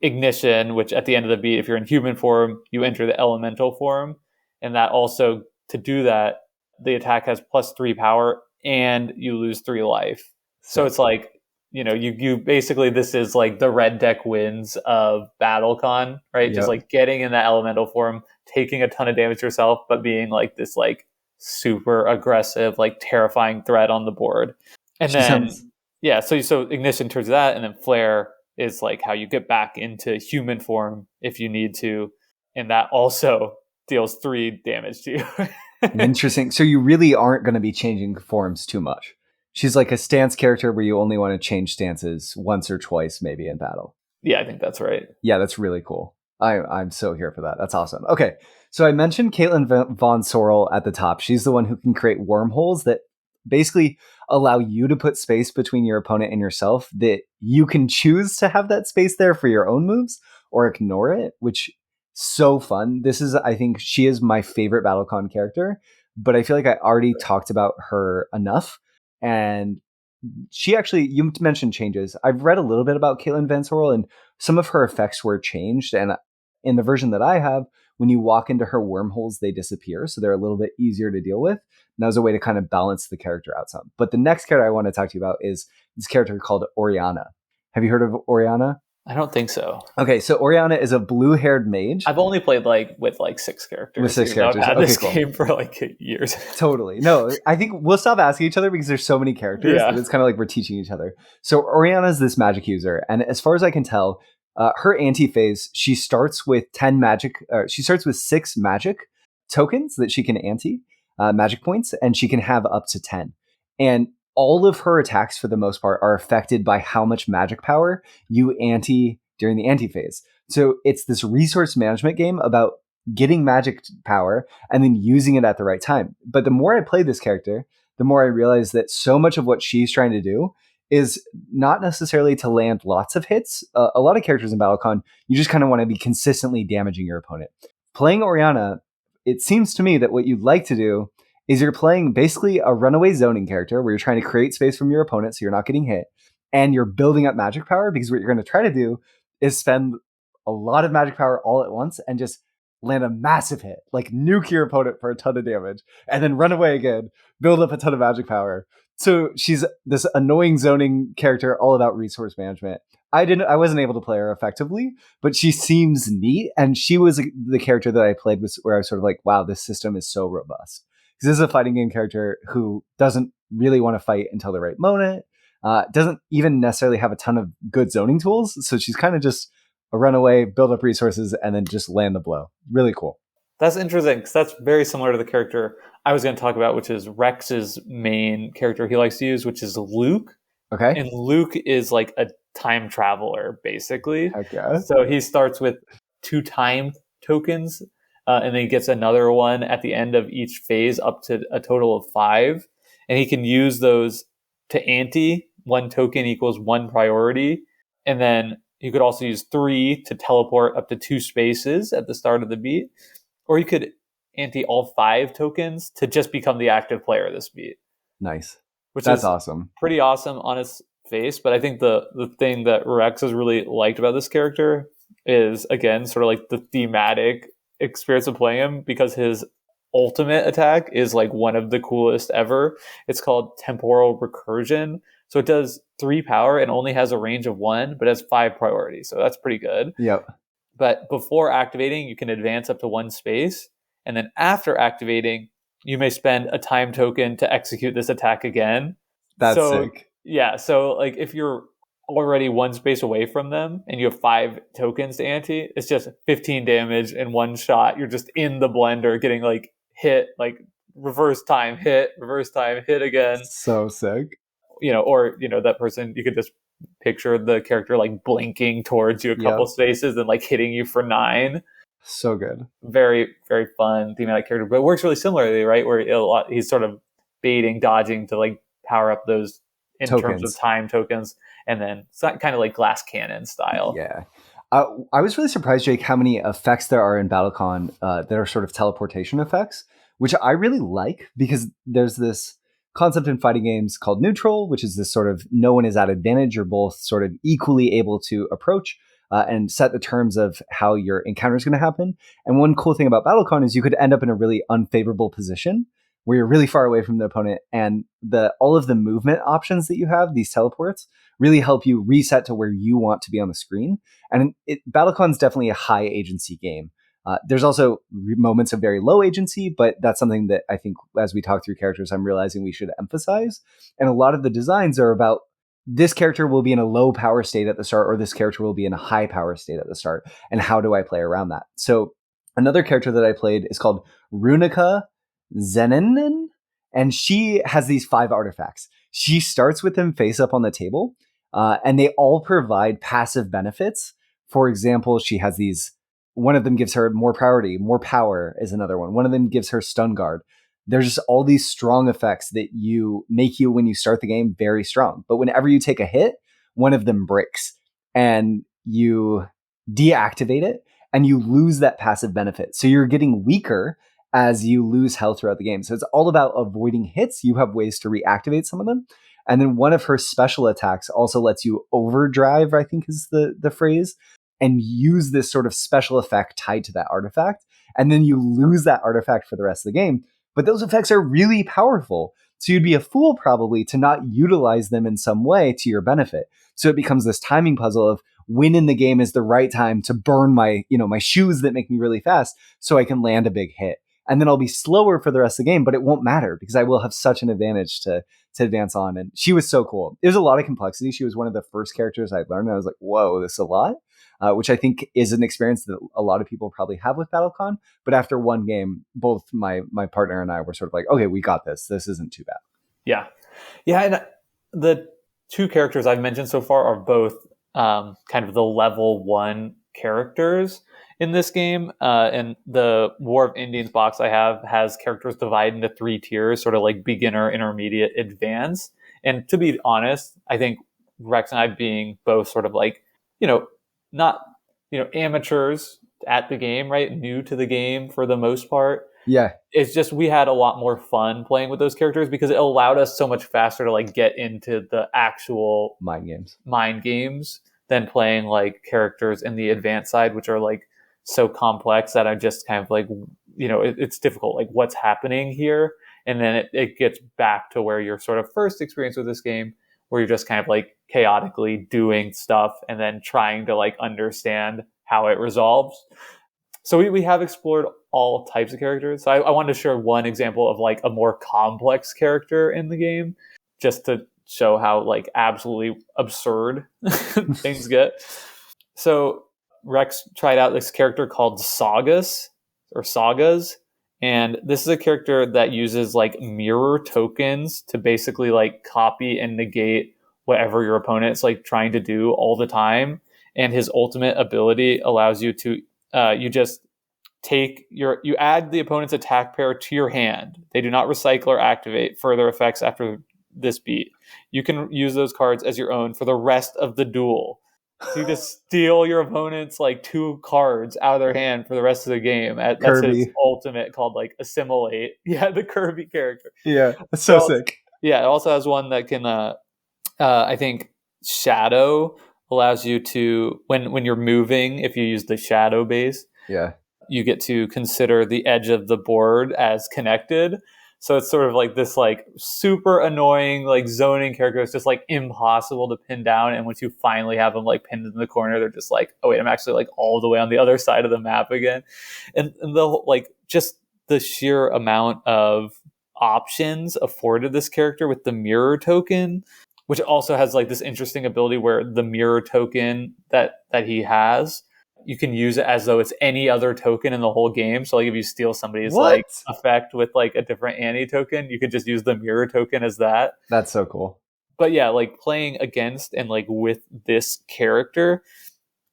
Ignition, which at the end of the beat, if you're in human form, you enter the elemental form. And that also, to do that, the attack has +3 power and you lose 3 life. So it's like, you basically, this is like the red deck wins of BattleCon, right? Yep. Just like getting in that elemental form, taking a ton of damage yourself, but being like this like super aggressive, like terrifying threat on the board. And She then sounds so ignition turns that, and then flare is like how you get back into human form if you need to, and that also deals 3 damage to you. interesting. So you really aren't going to be changing forms too much. She's like a stance character where you only want to change stances once or twice, maybe in battle. Yeah, I think that's right. Yeah, that's really cool. I'm so here for that. That's awesome. Okay, so I mentioned Caitlin Von Sorrel at the top. She's the one who can create wormholes that basically allow you to put space between your opponent and yourself that you can choose to have that space there for your own moves or ignore it, which so fun. This is, I think she is my favorite BattleCon character, but I feel like I already talked about her enough. And she actually, you mentioned changes. I've read a little bit about Caitlin Van Sorrel, and some of her effects were changed. And in the version that I have, when you walk into her wormholes, they disappear. So they're a little bit easier to deal with. And that was a way to kind of balance the character out some. But the next character I want to talk to you about is this character called Oriana. Have you heard of Oriana? I don't think so. Okay, so Oriana is a blue-haired mage. I've only played like with like 6 characters. With 6 characters. I've had Okay, this cool. game for like years. Totally. No, I think we'll stop asking each other because there's so many characters that it's kind of like we're teaching each other. So Oriana is this magic user, and as far as I can tell, her anti-phase, she starts with 10 magic. She starts with 6 magic tokens that she can anti, magic points, and she can have up to 10. And all of her attacks for the most part are affected by how much magic power you ante during the ante phase. So it's this resource management game about getting magic power and then using it at the right time. But the more I play this character, the more I realize that so much of what she's trying to do is not necessarily to land lots of hits. A lot of characters in BattleCon, you just kind of want to be consistently damaging your opponent. Playing Orianna, it seems to me that what you'd like to do is you're playing basically a runaway zoning character where you're trying to create space from your opponent so you're not getting hit, and you're building up magic power, because what you're going to try to do is spend a lot of magic power all at once and just land a massive hit, like nuke your opponent for a ton of damage, and then run away again, build up a ton of magic power. So she's this annoying zoning character all about resource management. I wasn't able to play her effectively, but she seems neat, and she was the character that I played with where I was sort of like, wow, this system is so robust. Because this is a fighting game character who doesn't really want to fight until the right moment, doesn't even necessarily have a ton of good zoning tools, so she's kind of just a runaway, build up resources, and then just land the blow. Really cool. That's interesting because that's very similar to the character I was going to talk about, which is Rex's main character he likes to use, which is Luke. Okay. And Luke is like a time traveler, basically. Heck yeah. So he starts with 2 time tokens, and then he gets another one at the end of each phase, up to a total of 5. And he can use those to ante. 1 token equals 1 priority. And then you could also use 3 to teleport up to 2 spaces at the start of the beat. Or you could ante all 5 tokens to just become the active player of this beat. Nice. Which That's is awesome. Pretty awesome on its face. But I think the thing that Rex has really liked about this character is, again, sort of like the thematic experience of playing him, because his ultimate attack is like one of the coolest ever. It's called Temporal Recursion. So it does 3 power and only has a range of 1, but has 5 priority. So that's pretty good. Yep. But before activating, you can advance up to 1 space. And then after activating, you may spend a time token to execute this attack again. That's sick. Yeah, so like if you're already 1 space away from them and you have 5 tokens to ante, it's just 15 damage in 1 shot. You're just in the blender getting like hit, like reverse time, hit again. So sick. Or that person, you could just picture the character like blinking towards you a couple spaces and like hitting you for 9. So good. Very, very fun thematic character, but it works really similarly, right? Where he's sort of baiting, dodging to like power up those in terms of time tokens, and then it's kind of like glass cannon style. Yeah. I was really surprised, Jake, how many effects there are in BattleCon that are sort of teleportation effects, which I really like, because there's this concept in fighting games called neutral, which is this sort of no one is at advantage. You're both sort of equally able to approach and set the terms of how your encounter is going to happen. And one cool thing about BattleCon is you could end up in a really unfavorable position where you're really far away from the opponent, and all of the movement options that you have, these teleports, really help you reset to where you want to be on the screen. And BattleCon is definitely a high agency game. There's also moments of very low agency, but that's something that I think as we talk through characters, I'm realizing we should emphasize. And a lot of the designs are about this character will be in a low power state at the start, or this character will be in a high power state at the start. And how do I play around that? So another character that I played is called Runica Zeninen, and she has these 5 artifacts. She starts with them face up on the table, and they all provide passive benefits. For example, she has these. One of them gives her more priority, more power is another one. One of them gives her stun guard. There's just all these strong effects that make you, when you start the game, very strong. But whenever you take a hit, one of them breaks and you deactivate it and you lose that passive benefit. So you're getting weaker as you lose health throughout the game. So it's all about avoiding hits. You have ways to reactivate some of them. And then one of her special attacks also lets you overdrive, I think is the phrase, and use this sort of special effect tied to that artifact. And then you lose that artifact for the rest of the game. But those effects are really powerful. So you'd be a fool probably to not utilize them in some way to your benefit. So it becomes this timing puzzle of when in the game is the right time to burn my shoes that make me really fast so I can land a big hit. And then I'll be slower for the rest of the game, but it won't matter because I will have such an advantage to advance on. And she was so cool. There's a lot of complexity. She was one of the first characters I learned. And I was like, whoa, this is a lot. Which I think is an experience that a lot of people probably have with BattleCon. But after one game, both my partner and I were sort of like, okay, we got this. This isn't too bad. Yeah. Yeah, and the two characters I've mentioned so far are both kind of the level 1 characters in this game. And the War of Indians box I have has characters divided into 3 tiers, sort of like beginner, intermediate, advanced. And to be honest, I think Rex and I being both sort of like, you know, not, amateurs at the game, right? New to the game for the most part. Yeah, It's just we had a lot more fun playing with those characters because it allowed us so much faster to like get into the actual mind games. mind games than playing like characters in the advanced side, which are like so complex that I just kind of like, it's difficult. Like, what's happening here? And then it gets back to where your sort of first experience with this game, where you're just kind of like chaotically doing stuff and then trying to like understand how it resolves. So we have explored all types of characters. So I wanted to share one example of like a more complex character in the game, just to show how like absolutely absurd things get. So Rex tried out this character called Sagas, and this is a character that uses like mirror tokens to basically like copy and negate whatever your opponent's like trying to do all the time. And his ultimate ability allows you to you just you add the opponent's attack pair to your hand. They do not recycle or activate further effects after this beat. You can use those cards as your own for the rest of the duel. So you just steal your opponent's like 2 cards out of their hand for the rest of the game. That's his Kirby. ultimate, called like Assimilate. Yeah, the Kirby character. Yeah, that's so sick. Yeah, it also has one that can I think Shadow allows you to, when you're moving, if you use the Shadow base, Yeah, you get to consider the edge of the board as connected. So it's sort of like this like super annoying like zoning character. It's just like impossible to pin down. And once you finally have them like pinned in the corner, they're just like, oh wait, I'm actually like all the way on the other side of the map again. And the like just the sheer amount of options afforded this character with the mirror token, which also has like this interesting ability where the mirror token that he has, you can use it as though it's any other token in the whole game. So like if you steal somebody's like what? effect with like a different Annie token, you could just use the mirror token as that. That's so cool. But yeah, like playing against and like with this character,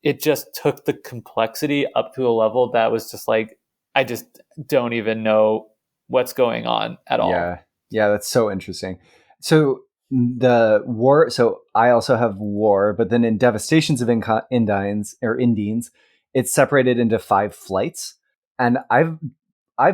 it just took the complexity up to a level that was just like, I just don't even know what's going on at all. Yeah, that's so interesting. So the war. So I also have war, but then in Devastations of Indians, it's separated into 5 flights, and I've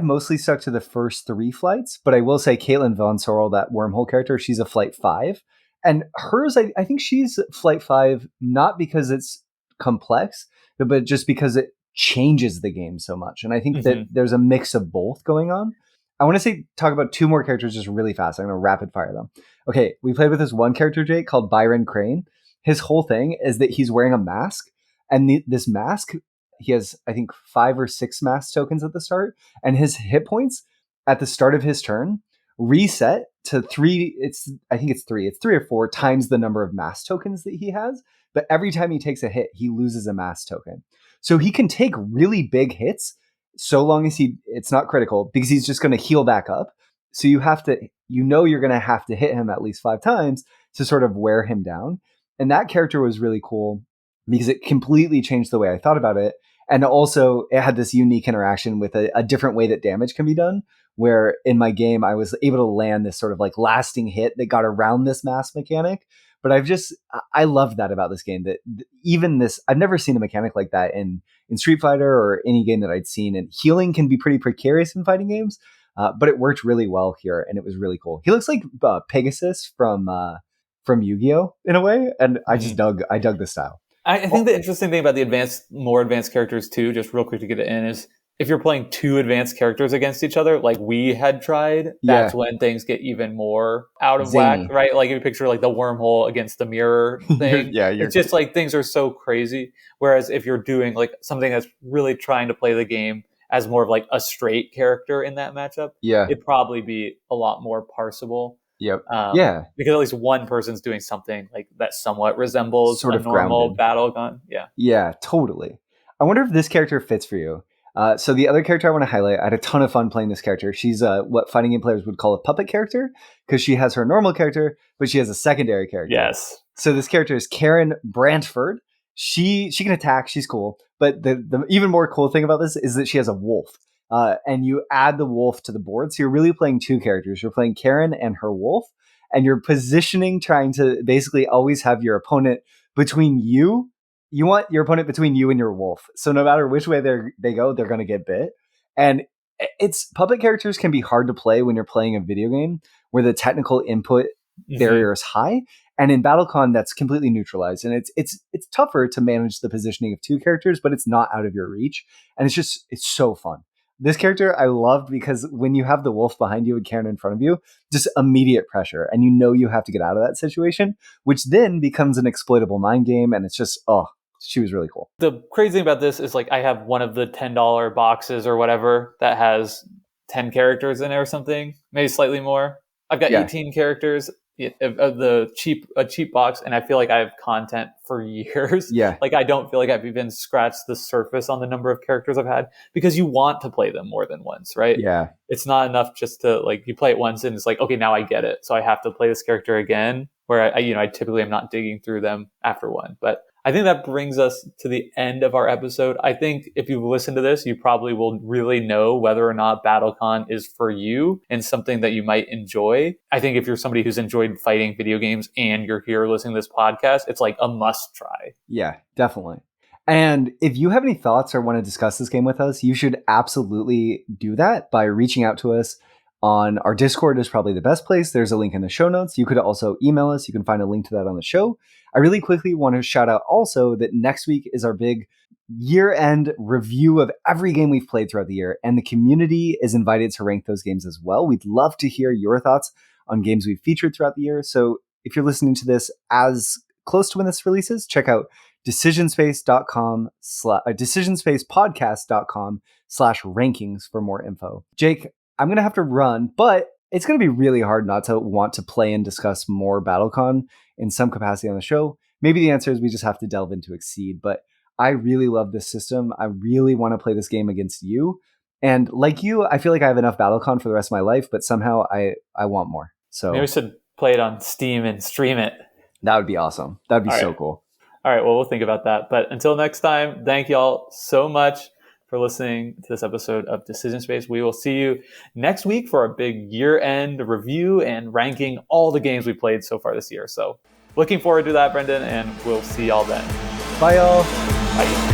mostly stuck to the first 3 flights. But I will say, Caitlin Von Sorrel, that wormhole character, she's a flight 5, and hers, I think she's flight 5 not because it's complex, but just because it changes the game so much. And I think that there's a mix of both going on. I want to talk about 2 more characters just really fast. I'm going to rapid fire them. Okay, we played with this one character, Jake, called Byron Crane. His whole thing is that he's wearing a mask, and this mask, he has, I think, 5 or 6 mask tokens at the start, and his hit points at the start of his turn reset to 3. I think it's 3. It's 3 or 4 times the number of mask tokens that he has, but every time he takes a hit, he loses a mask token. So he can take really big hits so long as it's not critical, because he's just going to heal back up. So you're going to have to hit him at least 5 times to sort of wear him down. And that character was really cool because it completely changed the way I thought about it. And also it had this unique interaction with a different way that damage can be done, where in my game, I was able to land this sort of like lasting hit that got around this mask mechanic. But I love that about this game, that even this, I've never seen a mechanic like that in Street Fighter or any game that I'd seen. And healing can be pretty precarious in fighting games, but it worked really well here, and it was really cool. He looks like Pegasus from Yu-Gi-Oh! In a way, and I dug the style. I think the interesting thing about the more advanced characters too, just real quick to get it in, is if you're playing 2 advanced characters against each other, like we had tried, that's when things get even more out of Zany. whack, right? Like if you picture like the wormhole against the mirror thing, You're it's just like things are so crazy. Whereas if you're doing like something that's really trying to play the game as more of like a straight character in that matchup, it'd probably be a lot more parsable. Yep. Because at least one person's doing something like that somewhat resembles sort a of normal grounded. BattleCON. Yeah. Yeah, totally. I wonder if this character fits for you. So the other character I want to highlight, I had a ton of fun playing this character. She's what fighting game players would call a puppet character because she has her normal character, but she has a secondary character. Yes. So this character is Karen Brantford. She can attack. She's cool. But the even more cool thing about this is that she has a wolf. And you add the wolf to the board. So you're really playing two characters. You're playing Karen and her wolf. And you're positioning, trying to basically always have your opponent between you. You want your opponent between you and your wolf. So no matter which way they go, they're going to get bit. And it's puppet characters can be hard to play when you're playing a video game where the technical input barrier is high. And in BattleCon, that's completely neutralized. And it's tougher to manage the positioning of two characters, but it's not out of your reach. And it's so fun. This character I loved because when you have the wolf behind you and Karen in front of you, just immediate pressure. And you have to get out of that situation, which then becomes an exploitable mind game. And it's just, she was really cool. The crazy thing about this is like I have one of the $10 boxes or whatever that has 10 characters in it or something, maybe slightly more. I've got 18 characters of a cheap box, and I feel like I have content for years. Yeah. Like I don't feel like I've even scratched the surface on the number of characters I've had because you want to play them more than once, right? Yeah. It's not enough just to like you play it once and it's like, okay, now I get it. So I have to play this character again where I typically am not digging through them after one. But I think that brings us to the end of our episode. I think if you've listened to this, you probably will really know whether or not BattleCon is for you and something that you might enjoy. I think if you're somebody who's enjoyed fighting video games and you're here listening to this podcast, it's like a must try. Yeah, definitely. And if you have any thoughts or want to discuss this game with us, you should absolutely do that by reaching out to us. On our Discord is probably the best place. There's a link in the show notes. You could also email us. You can find a link to that on the show. I really quickly want to shout out also that next week is our big year-end review of every game we've played throughout the year, and the community is invited to rank those games as well. We'd love to hear your thoughts on games we've featured throughout the year. So if you're listening to this as close to when this releases, check out decisionspacepodcast.com/rankings for more info. Jake, I'm going to have to run, but it's going to be really hard not to want to play and discuss more BattleCon in some capacity on the show. Maybe the answer is we just have to delve into Exceed, but I really love this system. I really want to play this game against you. And like you, I feel like I have enough BattleCon for the rest of my life, but somehow I want more. So maybe we should play it on Steam and stream it. That would be awesome. That would be so cool. All right, well, we'll think about that. But until next time, thank y'all so much for listening to this episode of Decision Space. We will see you next week for our big year-end review and ranking all the games we played so far this year. So looking forward to that, Brendan, and we'll see y'all then. Bye, y'all. Bye.